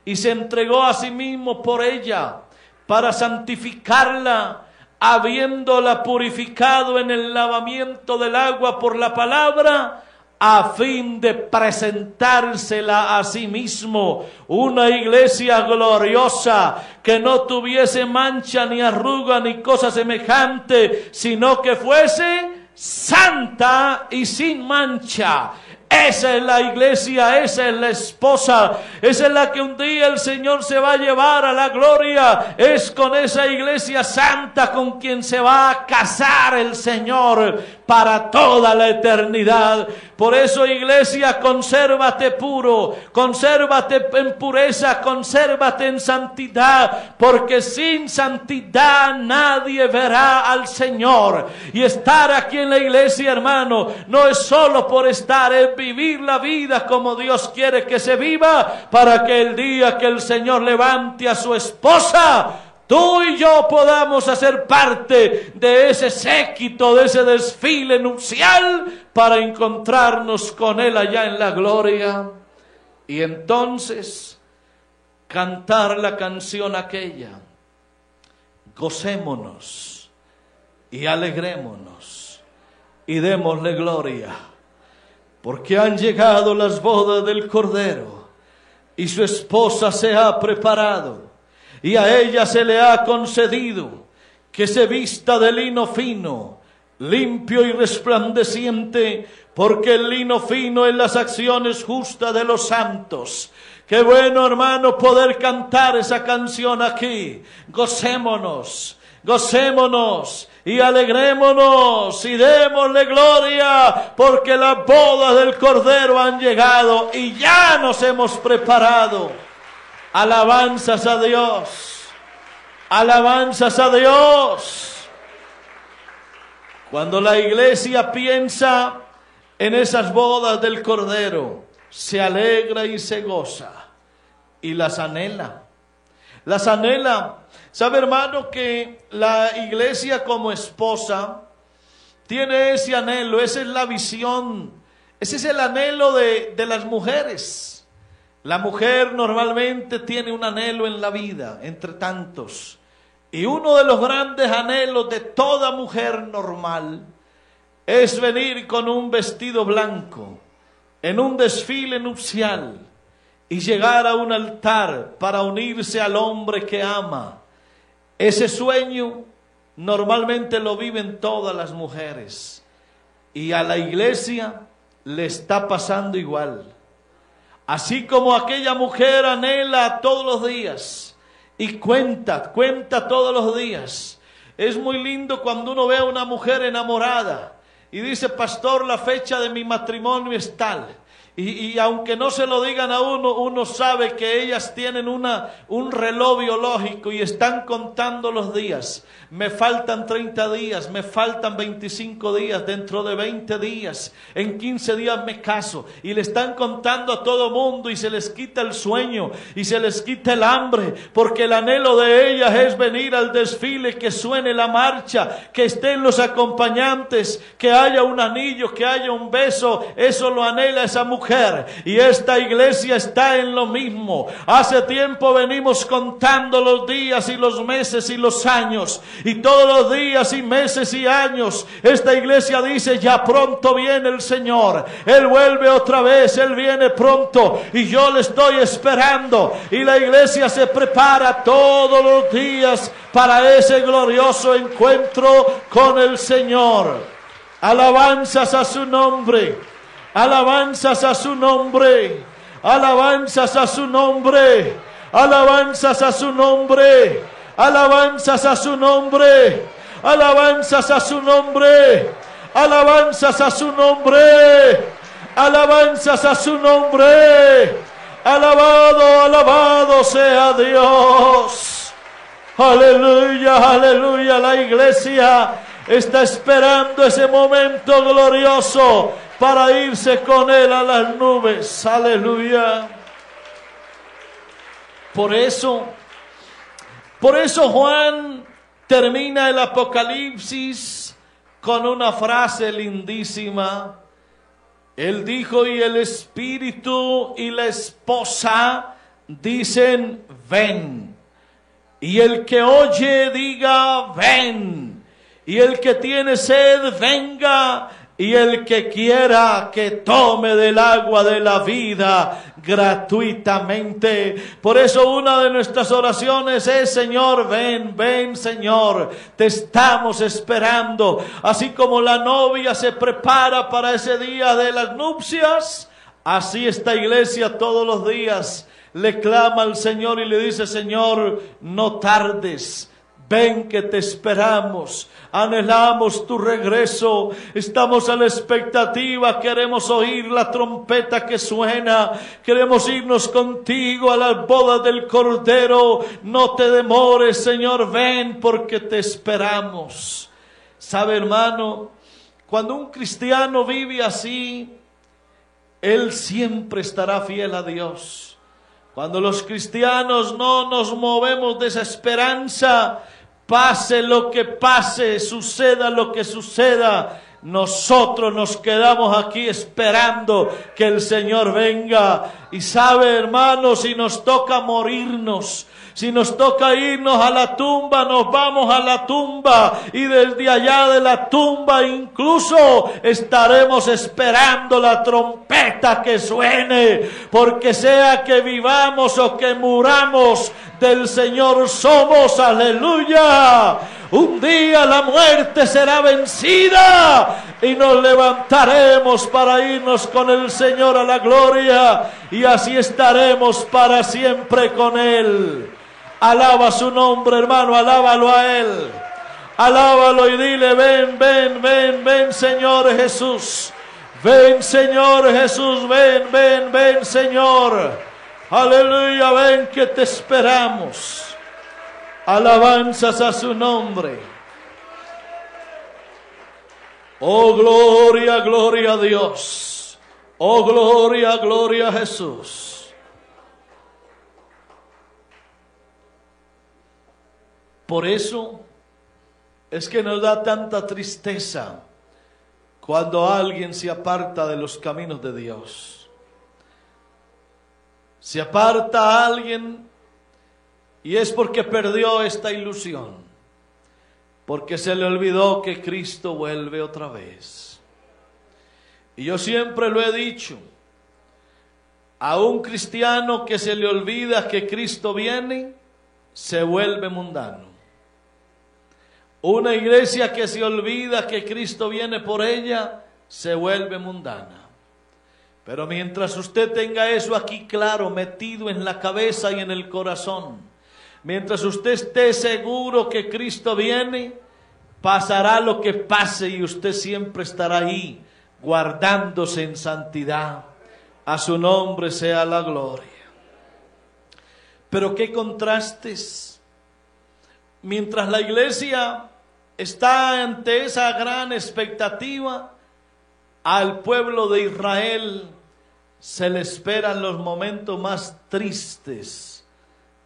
y se entregó a sí mismo por ella, para santificarla, habiéndola purificado en el lavamiento del agua por la palabra, a fin de presentársela a sí mismo, una iglesia gloriosa, que no tuviese mancha ni arruga ni cosa semejante, sino que fuese santa y sin mancha. Esa es la iglesia, esa es la esposa, esa es la que un día el Señor se va a llevar a la gloria. Es con esa iglesia santa con quien se va a casar el Señor para toda la eternidad. Por eso, iglesia, consérvate puro, consérvate en pureza, consérvate en santidad, porque sin santidad nadie verá al Señor. Y estar aquí en la iglesia, hermano, no es solo por estar, es vivir la vida como Dios quiere que se viva, para que el día que el Señor levante a su esposa, tú y yo podamos hacer parte de ese séquito, de ese desfile nupcial, para encontrarnos con Él allá en la gloria. Y entonces cantar la canción aquella: gocémonos y alegrémonos y démosle gloria, porque han llegado las bodas del Cordero y su esposa se ha preparado, y a ella se le ha concedido que se vista de lino fino, limpio y resplandeciente, porque el lino fino es las acciones justas de los santos. Qué bueno, hermano, poder cantar esa canción aquí. Gocémonos, gocémonos y alegrémonos y démosle gloria, porque las bodas del Cordero han llegado y ya nos hemos preparado. Alabanzas a Dios, alabanzas a Dios. Cuando la iglesia piensa en esas bodas del Cordero, se alegra y se goza y las anhela. Las anhela. ¿Sabe, hermano, que la iglesia como esposa tiene ese anhelo? Esa es la visión, ese es el anhelo de las mujeres. La mujer normalmente tiene un anhelo en la vida, entre tantos. Y uno de los grandes anhelos de toda mujer normal es venir con un vestido blanco en un desfile nupcial y llegar a un altar para unirse al hombre que ama. Ese sueño normalmente lo viven todas las mujeres, y a la iglesia le está pasando igual. Así como aquella mujer anhela todos los días y cuenta todos los días. Es muy lindo cuando uno ve a una mujer enamorada y dice: pastor, la fecha de mi matrimonio es tal. Y aunque no se lo digan a uno, uno sabe que ellas tienen un reloj biológico y están contando los días. Me faltan 30 días, me faltan 25 días, dentro de 20 días, en 15 días me caso. Y le están contando a todo mundo y se les quita el sueño y se les quita el hambre, porque el anhelo de ellas es venir al desfile, que suene la marcha, que estén los acompañantes, que haya un anillo, que haya un beso. Eso lo anhela esa mujer, y esta iglesia está en lo mismo. Hace tiempo venimos contando los días y los meses y los años, y todos los días y meses y años esta iglesia dice: ya pronto viene el Señor, Él vuelve otra vez, Él viene pronto, y yo le estoy esperando. Y la iglesia se prepara todos los días para ese glorioso encuentro con el Señor. Alabanzas a su nombre, alabanzas a su nombre, alabanzas a su nombre, alabanzas a su nombre, alabanzas a su nombre, alabanzas a su nombre, alabanzas a su nombre, alabanzas a su nombre. Alabado, alabado sea Dios. Aleluya, aleluya. La iglesia está esperando ese momento glorioso para irse con Él a las nubes. Aleluya. Por eso Juan termina el Apocalipsis con una frase lindísima. Él dijo: y el Espíritu y la esposa dicen: ven. Y el que oye diga: ven. Y el que tiene sed, venga. Y el que quiera, que tome del agua de la vida gratuitamente. Por eso una de nuestras oraciones es: Señor, ven, ven, Señor, te estamos esperando. Así como la novia se prepara para ese día de las nupcias, así esta iglesia todos los días le clama al Señor y le dice: Señor, no tardes. Ven, que te esperamos, anhelamos tu regreso, estamos a la expectativa, queremos oír la trompeta que suena, queremos irnos contigo a las bodas del Cordero. No te demores, Señor, ven, porque te esperamos. ¿Sabe, hermano? Cuando un cristiano vive así, él siempre estará fiel a Dios. Cuando los cristianos no nos movemos de esa esperanza, pase lo que pase, suceda lo que suceda, nosotros nos quedamos aquí esperando que el Señor venga. Y sabe, hermanos, si nos toca morirnos, si nos toca irnos a la tumba, nos vamos a la tumba, y desde allá de la tumba incluso estaremos esperando la trompeta que suene, porque sea que vivamos o que muramos, del Señor somos. Aleluya. Un día la muerte será vencida y nos levantaremos para irnos con el Señor a la gloria, y así estaremos para siempre con Él. Alaba su nombre, hermano, alábalo a Él. Alábalo y dile: ven, ven, ven, ven, Señor Jesús. Ven, Señor Jesús, ven, ven, ven, Señor. Aleluya, ven, que te esperamos. Alabanzas a su nombre. Oh, gloria, gloria a Dios. Oh, gloria, gloria a Jesús. Por eso es que nos da tanta tristeza cuando alguien se aparta de los caminos de Dios. Se aparta a alguien y es porque perdió esta ilusión, porque se le olvidó que Cristo vuelve otra vez. Y yo siempre lo he dicho: a un cristiano que se le olvida que Cristo viene, se vuelve mundano. Una iglesia que se olvida que Cristo viene por ella, se vuelve mundana. Pero mientras usted tenga eso aquí claro, metido en la cabeza y en el corazón, mientras usted esté seguro que Cristo viene, pasará lo que pase y usted siempre estará ahí, guardándose en santidad, A su nombre sea la gloria. Pero qué contrastes. Mientras la iglesia está ante esa gran expectativa, al pueblo de Israel se le esperan los momentos más tristes,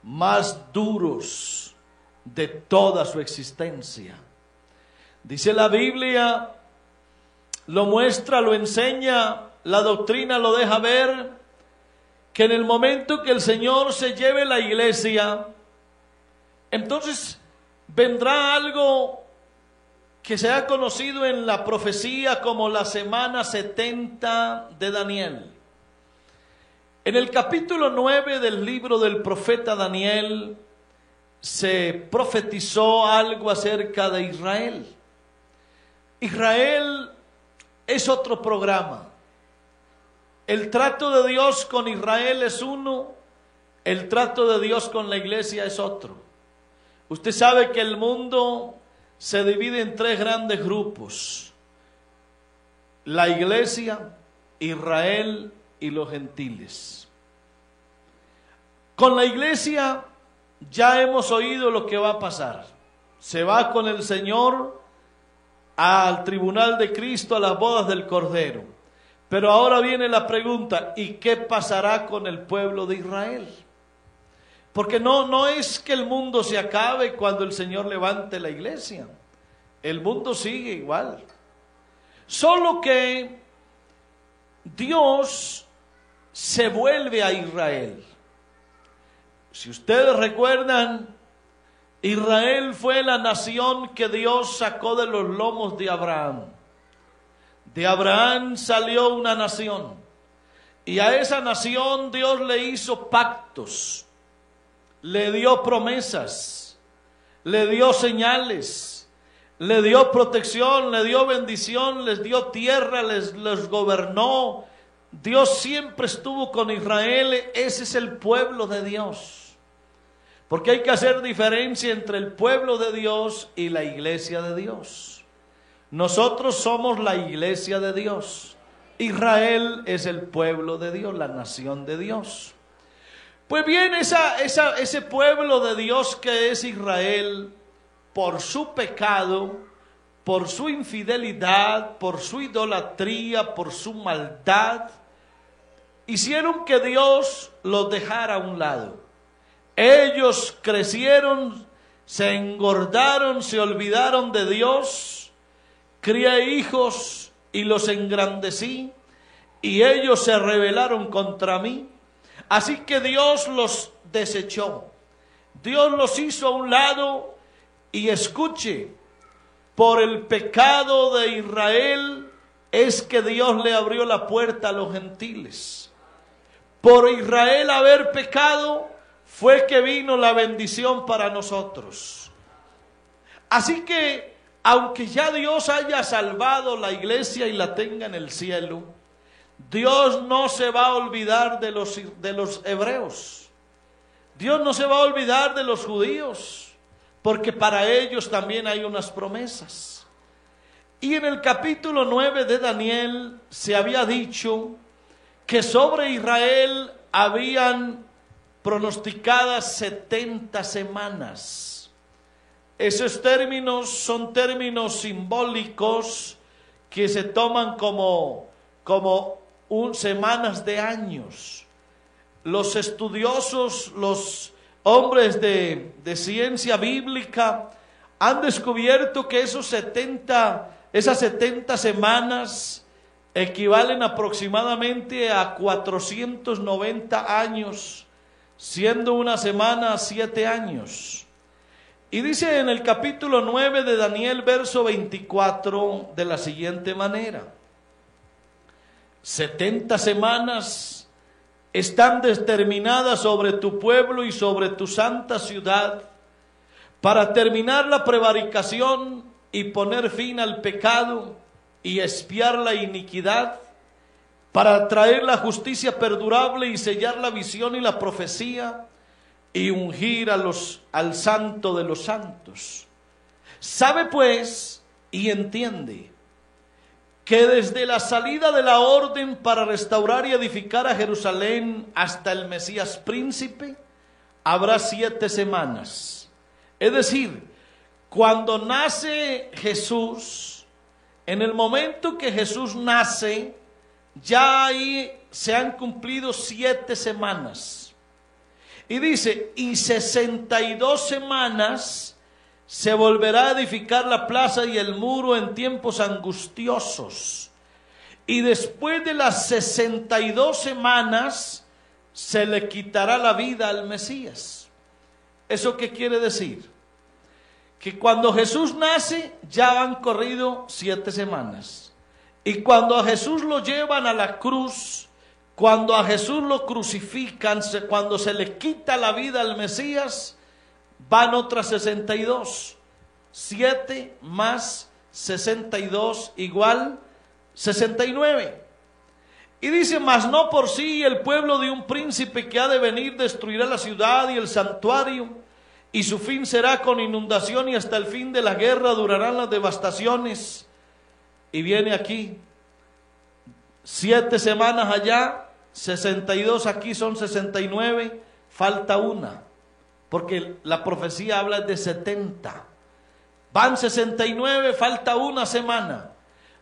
más duros de toda su existencia. Dice la Biblia, lo muestra, lo enseña, la doctrina lo deja ver, que en el momento que el Señor se lleve la iglesia, entonces vendrá algo que se ha conocido en la profecía como la semana 70 de Daniel. En el capítulo 9 del libro del profeta Daniel se profetizó algo acerca de Israel. Israel es otro programa. El trato de Dios con Israel es uno, el trato de Dios con la iglesia es otro. Usted sabe que el mundo se divide en tres grandes grupos: la iglesia, Israel y los gentiles. Con la iglesia ya hemos oído lo que va a pasar. Se va con el Señor al tribunal de Cristo, a las bodas del Cordero. Pero ahora viene la pregunta: ¿y qué pasará con el pueblo de Israel? Porque no es que el mundo se acabe cuando el Señor levante la iglesia. El mundo sigue igual. Solo que Dios se vuelve a Israel. Si ustedes recuerdan, Israel fue la nación que Dios sacó de los lomos de Abraham. De Abraham salió una nación, y a esa nación Dios le hizo pactos, le dio promesas, le dio señales, le dio protección, le dio bendición, les dio tierra, les gobernó. Dios siempre estuvo con Israel. Ese es el pueblo de Dios. Porque hay que hacer diferencia entre el pueblo de Dios y la iglesia de Dios. Nosotros somos la iglesia de Dios. Israel es el pueblo de Dios, la nación de Dios. Pues bien, ese pueblo de Dios que es Israel, por su pecado, por su infidelidad, por su idolatría, por su maldad, hicieron que Dios los dejara a un lado. Ellos crecieron, se engordaron, se olvidaron de Dios. Crié hijos y los engrandecí, y ellos se rebelaron contra mí. Así que Dios los desechó. Dios los hizo a un lado. Y escuche, por el pecado de Israel es que Dios le abrió la puerta a los gentiles. Por Israel haber pecado fue que vino la bendición para nosotros. Así que, aunque ya Dios haya salvado la iglesia y la tenga en el cielo, Dios no se va a olvidar de los hebreos. Dios no se va a olvidar de los judíos, porque para ellos también hay unas promesas. Y en el capítulo 9 de Daniel se había dicho que sobre Israel habían pronosticadas 70 semanas. Esos términos son términos simbólicos que se toman como semanas de años. Los estudiosos, los hombres de ciencia bíblica han descubierto que esas 70 semanas equivalen aproximadamente a 490 años, siendo una semana 7 años. Y dice en el capítulo 9 de Daniel, verso 24, de la siguiente manera: 70 semanas están determinadas sobre tu pueblo y sobre tu santa ciudad, para terminar la prevaricación y poner fin al pecado y expiar la iniquidad, para traer la justicia perdurable y sellar la visión y la profecía, y ungir al santo de los santos. Sabe pues y entiende que desde la salida de la orden para restaurar y edificar a Jerusalén hasta el Mesías príncipe, habrá 7 semanas. Es decir, cuando nace Jesús, en el momento que Jesús nace, ya ahí se han cumplido 7 semanas. Y dice, y 62 semanas se volverá a edificar la plaza y el muro en tiempos angustiosos. Y después de las 62 semanas se le quitará la vida al Mesías. ¿Eso qué quiere decir? Que cuando Jesús nace ya han corrido 7 semanas. Y cuando a Jesús lo llevan a la cruz, cuando a Jesús lo crucifican, cuando se le quita la vida al Mesías, van otras 62. 7 más 62 igual 69. Y dice, mas no por sí el pueblo de un príncipe que ha de venir destruirá la ciudad y el santuario, y su fin será con inundación, y hasta el fin de la guerra durarán las devastaciones. Y viene aquí, 7 semanas allá, 62 aquí, son 69, falta una, porque la profecía habla de 70. Van 69, falta una semana.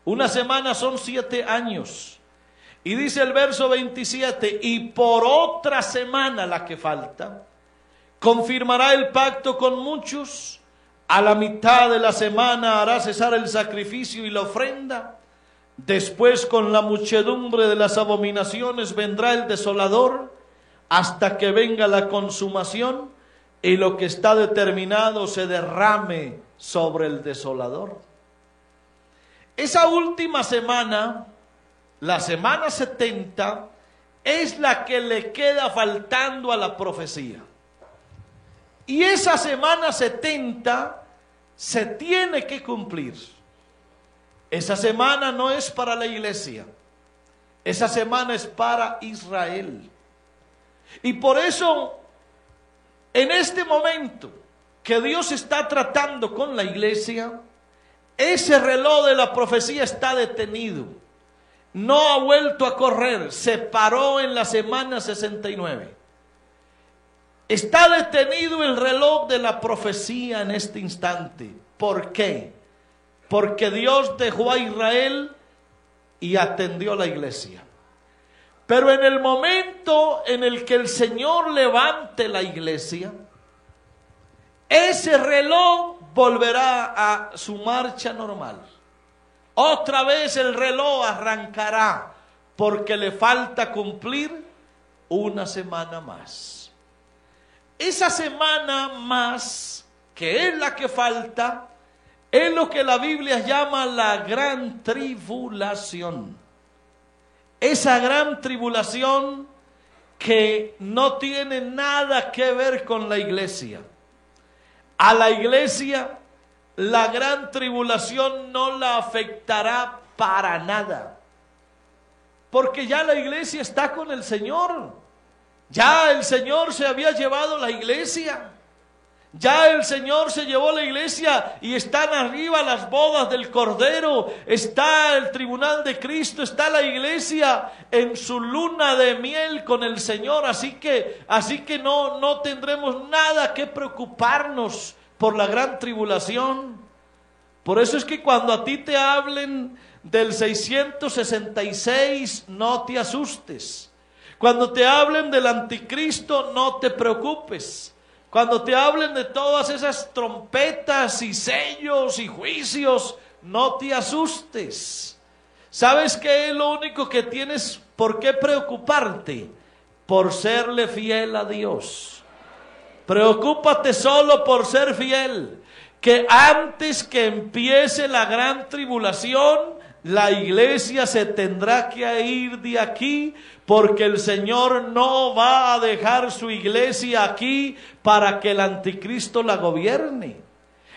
Una semana son 7 años. Y dice el verso 27, y por otra semana, la que falta, confirmará el pacto con muchos. A la mitad de la semana hará cesar el sacrificio y la ofrenda. Después, con la muchedumbre de las abominaciones, vendrá el desolador, hasta que venga la consumación y lo que está determinado se derrame sobre el desolador. Esa última semana, la semana 70, es la que le queda faltando a la profecía. Y esa semana 70 se tiene que cumplir. Esa semana no es para la iglesia. Esa semana es para Israel. Y por eso, en este momento que Dios está tratando con la iglesia, ese reloj de la profecía está detenido. No ha vuelto a correr, se paró en la semana 69. Está detenido el reloj de la profecía en este instante. ¿Por qué? Porque Dios dejó a Israel y atendió a la iglesia. Pero en el momento en el que el Señor levante la iglesia, ese reloj volverá a su marcha normal. Otra vez el reloj arrancará, porque le falta cumplir una semana más. Esa semana más, que es la que falta, es lo que la Biblia llama la gran tribulación. Esa gran tribulación que no tiene nada que ver con la iglesia. A la iglesia, la gran tribulación no la afectará para nada. Porque ya la iglesia está con el Señor. Ya el Señor se había llevado la iglesia. Ya el Señor se llevó la iglesia y están arriba las bodas del Cordero. Está el tribunal de Cristo, está la iglesia en su luna de miel con el Señor. Así que no tendremos nada que preocuparnos por la gran tribulación. Por eso es que cuando a ti te hablen del 666, no te asustes. Cuando te hablen del anticristo, no te preocupes. Cuando te hablen de todas esas trompetas y sellos y juicios, no te asustes. ¿Sabes qué es lo único que tienes por qué preocuparte? Por serle fiel a Dios. Preocúpate solo por ser fiel. Que antes que empiece la gran tribulación, la iglesia se tendrá que ir de aquí, porque el Señor no va a dejar su iglesia aquí para que el anticristo la gobierne.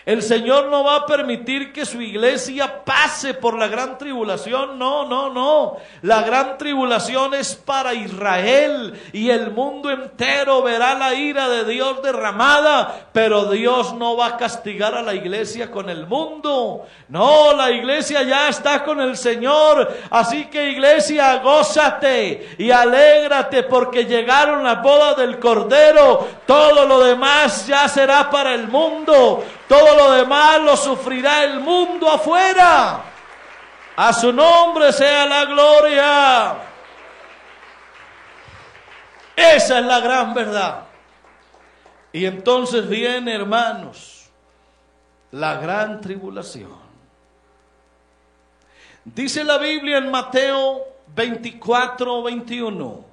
El Señor no va a permitir que su iglesia pase por la gran tribulación. No, no, no. La gran tribulación es para Israel y el mundo entero verá la ira de Dios derramada. Pero Dios no va a castigar a la iglesia con el mundo. No, la iglesia ya está con el Señor. Así que, iglesia, gózate y alégrate porque llegaron las bodas del Cordero. Todo lo demás ya será para el mundo. Todo lo demás lo sufrirá el mundo afuera. A su nombre sea la gloria. Esa es la gran verdad. Y entonces viene, hermanos, la gran tribulación. Dice la Biblia en Mateo 24:21.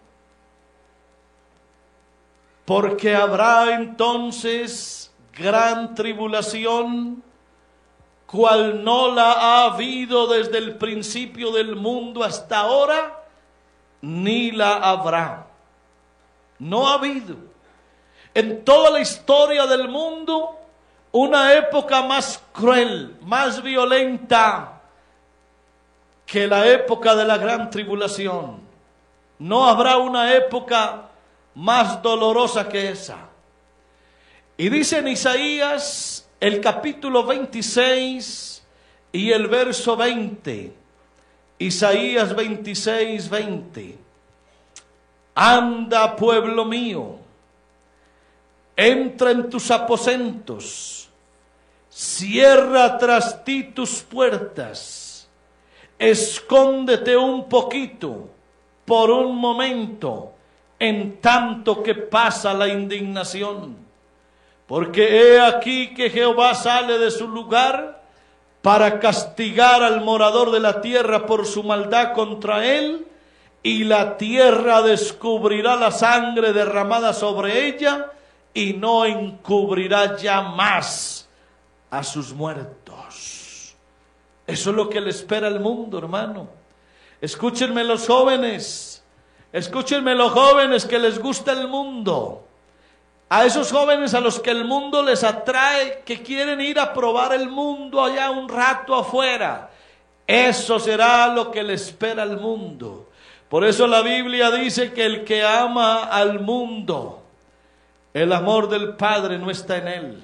Porque habrá entonces gran tribulación, cual no la ha habido desde el principio del mundo hasta ahora, ni la habrá. No ha habido en toda la historia del mundo una época más cruel, más violenta que la época de la gran tribulación. No habrá una época más dolorosa que esa. Y dice en Isaías, el capítulo 26 y el verso 20. Isaías 26:20. Anda, pueblo mío, entra en tus aposentos, cierra tras ti tus puertas, escóndete un poquito, por un momento, en tanto que pasa la indignación. Porque he aquí que Jehová sale de su lugar para castigar al morador de la tierra por su maldad contra él, y la tierra descubrirá la sangre derramada sobre ella, y no encubrirá ya más a sus muertos. Eso es lo que le espera al mundo, hermano. Escúchenme los jóvenes, escúchenme los jóvenes que les gusta el mundo. A esos jóvenes a los que el mundo les atrae, que quieren ir a probar el mundo allá un rato afuera. Eso será lo que le espera al mundo. Por eso la Biblia dice que el que ama al mundo, el amor del Padre no está en él.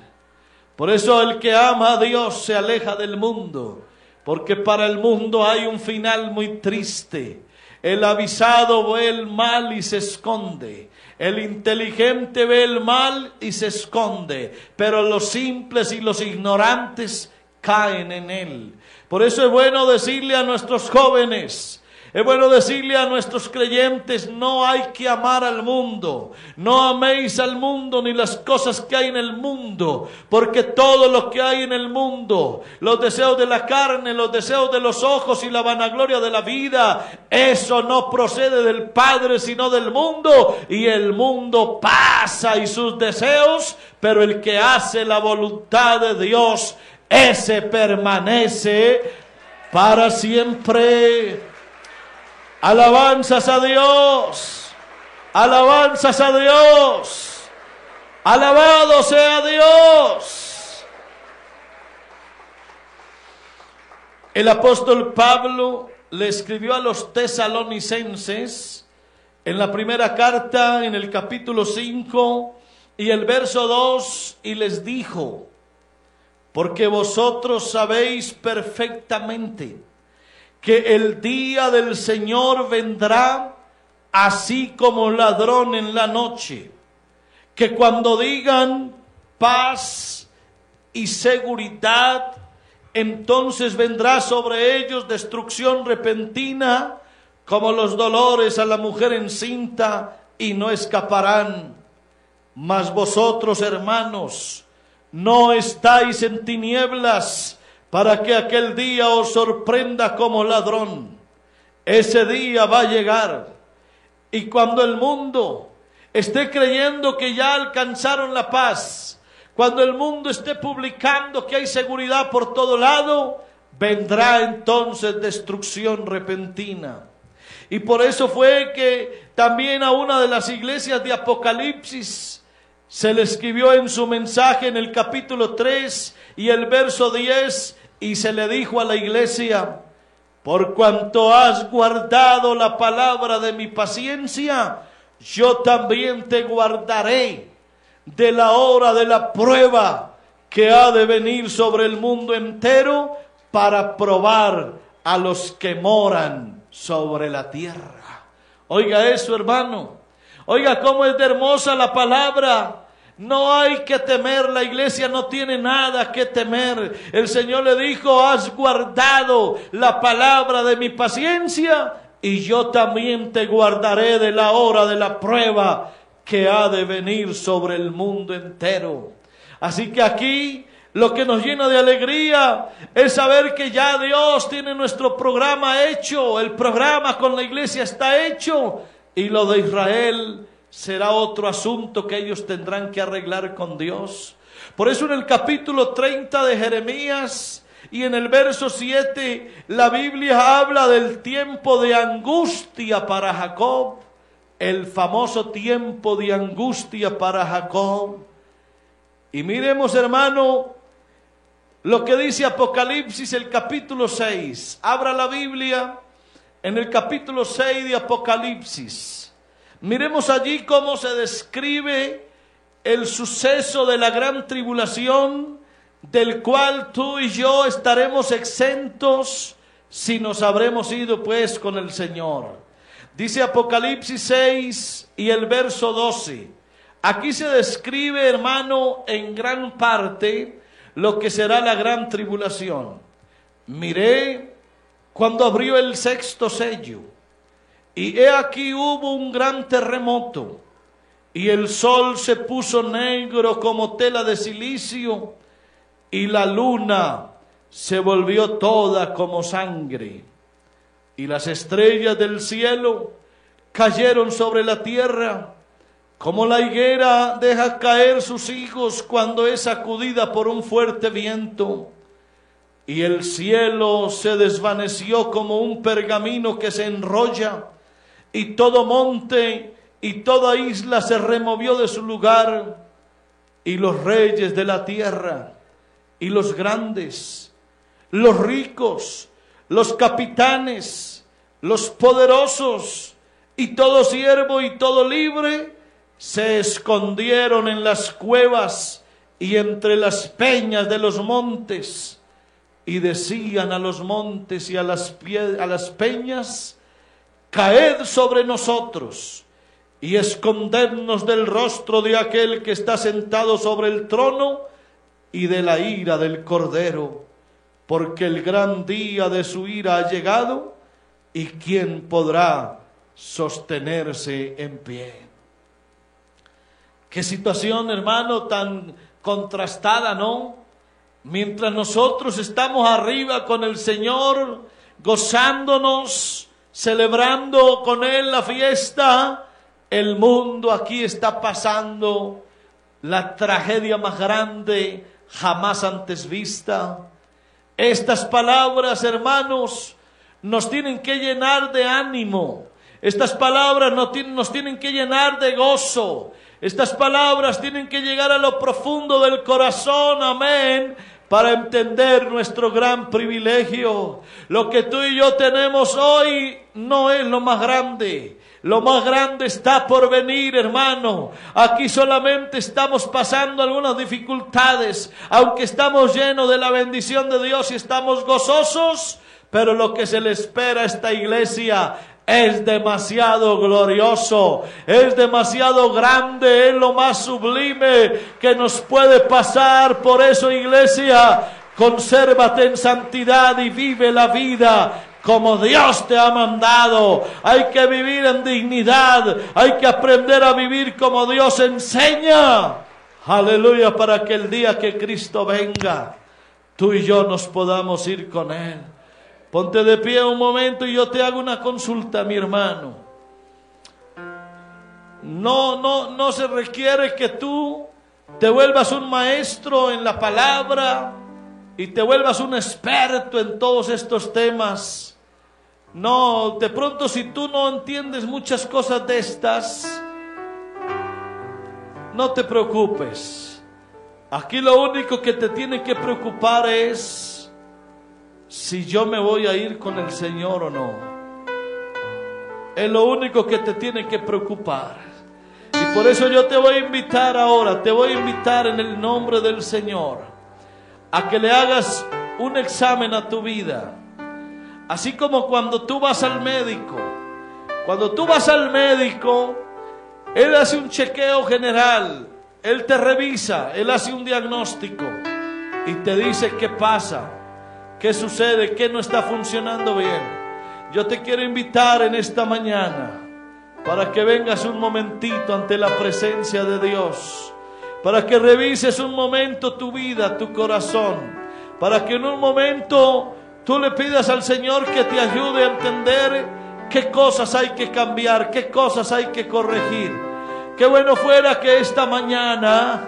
Por eso el que ama a Dios se aleja del mundo, porque para el mundo hay un final muy triste. El avisado ve el mal y se esconde. El inteligente ve el mal y se esconde, pero los simples y los ignorantes caen en él. Por eso es bueno decirle a nuestros jóvenes, es bueno decirle a nuestros creyentes, no hay que amar al mundo. No améis al mundo ni las cosas que hay en el mundo, porque todo lo que hay en el mundo, los deseos de la carne, los deseos de los ojos y la vanagloria de la vida, eso no procede del Padre sino del mundo, y el mundo pasa y sus deseos, pero el que hace la voluntad de Dios, ese permanece para siempre. Alabanzas a Dios, alabanzas a Dios, alabado sea Dios. El apóstol Pablo le escribió a los tesalonicenses en la primera carta, en el capítulo 5 y el verso 2, y les dijo: porque vosotros sabéis perfectamente que el día del Señor vendrá así como ladrón en la noche, que cuando digan paz y seguridad, entonces vendrá sobre ellos destrucción repentina, como los dolores a la mujer encinta, y no escaparán. Mas vosotros, hermanos, no estáis en tinieblas, para que aquel día os sorprenda como ladrón. Ese día va a llegar. Y cuando el mundo esté creyendo que ya alcanzaron la paz, cuando el mundo esté publicando que hay seguridad por todo lado, vendrá entonces destrucción repentina. Y por eso fue que también a una de las iglesias de Apocalipsis, se le escribió en su mensaje en el capítulo 3 y el verso 10, y se le dijo a la iglesia: por cuanto has guardado la palabra de mi paciencia, yo también te guardaré de la hora de la prueba que ha de venir sobre el mundo entero para probar a los que moran sobre la tierra. Oiga eso, hermano. Oiga cómo es de hermosa la palabra. No hay que temer, la iglesia no tiene nada que temer. El Señor le dijo: has guardado la palabra de mi paciencia, y yo también te guardaré de la hora de la prueba que ha de venir sobre el mundo entero. Así que aquí lo que nos llena de alegría es saber que ya Dios tiene nuestro programa hecho. El programa con la iglesia está hecho, y lo de Israel será otro asunto que ellos tendrán que arreglar con Dios. Por eso en el capítulo 30 de Jeremías y en el verso 7, la Biblia habla del tiempo de angustia para Jacob, el famoso tiempo de angustia para Jacob. Y miremos, hermano, lo que dice Apocalipsis, el capítulo 6. Abra la Biblia en el capítulo 6 de Apocalipsis. Miremos allí cómo se describe el suceso de la gran tribulación, del cual tú y yo estaremos exentos si nos habremos ido pues con el Señor. Dice Apocalipsis 6 y el verso 12. Aquí se describe, hermano, en gran parte lo que será la gran tribulación. Miré cuando abrió el sexto sello, y he aquí hubo un gran terremoto, y el sol se puso negro como tela de silicio, y la luna se volvió toda como sangre, y las estrellas del cielo cayeron sobre la tierra, como la higuera deja caer sus higos cuando es sacudida por un fuerte viento. Y el cielo se desvaneció como un pergamino que se enrolla, y todo monte y toda isla se removió de su lugar, y los reyes de la tierra, y los grandes, los ricos, los capitanes, los poderosos, y todo siervo y todo libre, se escondieron en las cuevas y entre las peñas de los montes, y decían a los montes y a las peñas: caed sobre nosotros y escondednos del rostro de aquel que está sentado sobre el trono y de la ira del Cordero, porque el gran día de su ira ha llegado, y quién podrá sostenerse en pie. Qué situación, hermano, tan contrastada, ¿no? Mientras nosotros estamos arriba con el Señor, gozándonos, celebrando con Él la fiesta, el mundo aquí está pasando la tragedia más grande jamás antes vista. Estas palabras, hermanos, nos tienen que llenar de ánimo. Estas palabras nos tienen que llenar de gozo. Estas palabras tienen que llegar a lo profundo del corazón, amén, para entender nuestro gran privilegio. Lo que tú y yo tenemos hoy no es lo más grande. Lo más grande está por venir, hermano. Aquí solamente estamos pasando algunas dificultades, aunque estamos llenos de la bendición de Dios y estamos gozosos, pero lo que se le espera a esta iglesia es demasiado glorioso, es demasiado grande, es lo más sublime que nos puede pasar. Por eso, iglesia, consérvate en santidad y vive la vida como Dios te ha mandado. Hay que vivir en dignidad, hay que aprender a vivir como Dios enseña. Aleluya, para que el día que Cristo venga, tú y yo nos podamos ir con Él. Ponte de pie un momento y yo te hago una consulta, mi hermano. No se requiere que tú te vuelvas un maestro en la palabra y te vuelvas un experto en todos estos temas. No, de pronto si tú no entiendes muchas cosas de estas, no te preocupes. Aquí lo único que te tiene que preocupar es si yo me voy a ir con el Señor o no. Es lo único que te tiene que preocupar. Y por eso yo te voy a invitar ahora, te voy a invitar en el nombre del Señor a que le hagas un examen a tu vida. Así como cuando tú vas al médico. Cuando tú vas al médico, Él hace un chequeo general. Él te revisa, Él hace un diagnóstico y te dice qué pasa, qué sucede, qué no está funcionando bien. Yo te quiero invitar en esta mañana para que vengas un momentito ante la presencia de Dios, para que revises un momento tu vida, tu corazón, para que en un momento tú le pidas al Señor que te ayude a entender qué cosas hay que cambiar, qué cosas hay que corregir. Qué bueno fuera que esta mañana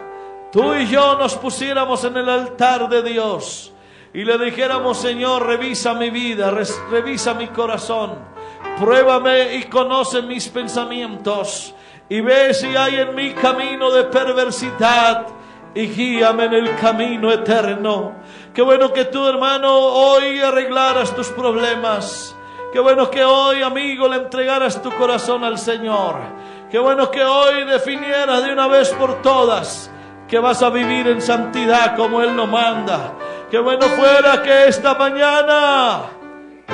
tú y yo nos pusiéramos en el altar de Dios y le dijéramos: Señor, revisa mi vida, revisa mi corazón, pruébame y conoce mis pensamientos y ve si hay en mí camino de perversidad y guíame en el camino eterno. Qué bueno que tú, hermano, hoy arreglaras tus problemas. Qué bueno que hoy, amigo, le entregaras tu corazón al Señor. Qué bueno que hoy definieras de una vez por todas que vas a vivir en santidad como Él nos manda. Qué bueno fuera que esta mañana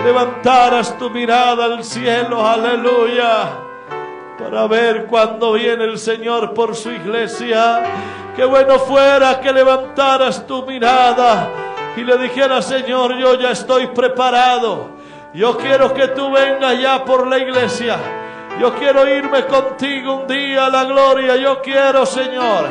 levantaras tu mirada al cielo, aleluya, para ver cuándo viene el Señor por su iglesia. Qué bueno fuera que levantaras tu mirada y le dijeras: Señor, yo ya estoy preparado. Yo quiero que tú vengas ya por la iglesia. Yo quiero irme contigo un día a la gloria. Yo quiero, Señor,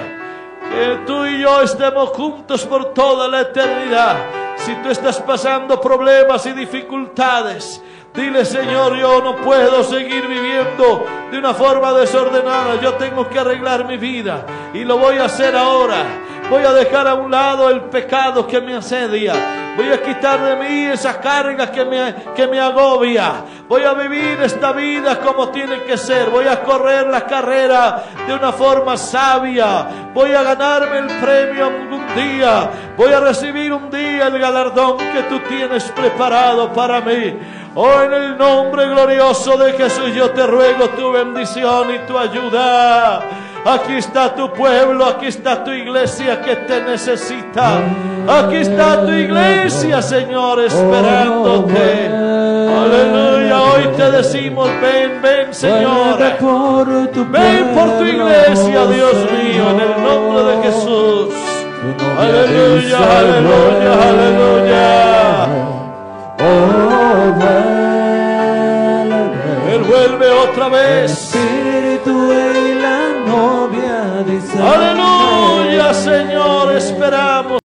que tú y yo estemos juntos por toda la eternidad. Si tú estás pasando problemas y dificultades, dile: Señor, yo no puedo seguir viviendo de una forma desordenada. Yo tengo que arreglar mi vida y lo voy a hacer ahora. Voy a dejar a un lado el pecado que me asedia. Voy a quitar de mí esa carga que me agobia. Voy a vivir esta vida como tiene que ser. Voy a correr la carrera de una forma sabia. Voy a ganarme el premio un día. Voy a recibir un día el galardón que tú tienes preparado para mí. Oh, en el nombre glorioso de Jesús, yo te ruego tu bendición y tu ayuda. Aquí está tu pueblo, aquí está tu iglesia que te necesita. Aquí está tu iglesia, Señor, esperándote. Aleluya, hoy te decimos: ven, ven, Señor. Ven por tu iglesia, Dios mío, en el nombre de Jesús. Aleluya, aleluya, aleluya. Él vuelve otra vez. Aleluya, Señor, esperamos.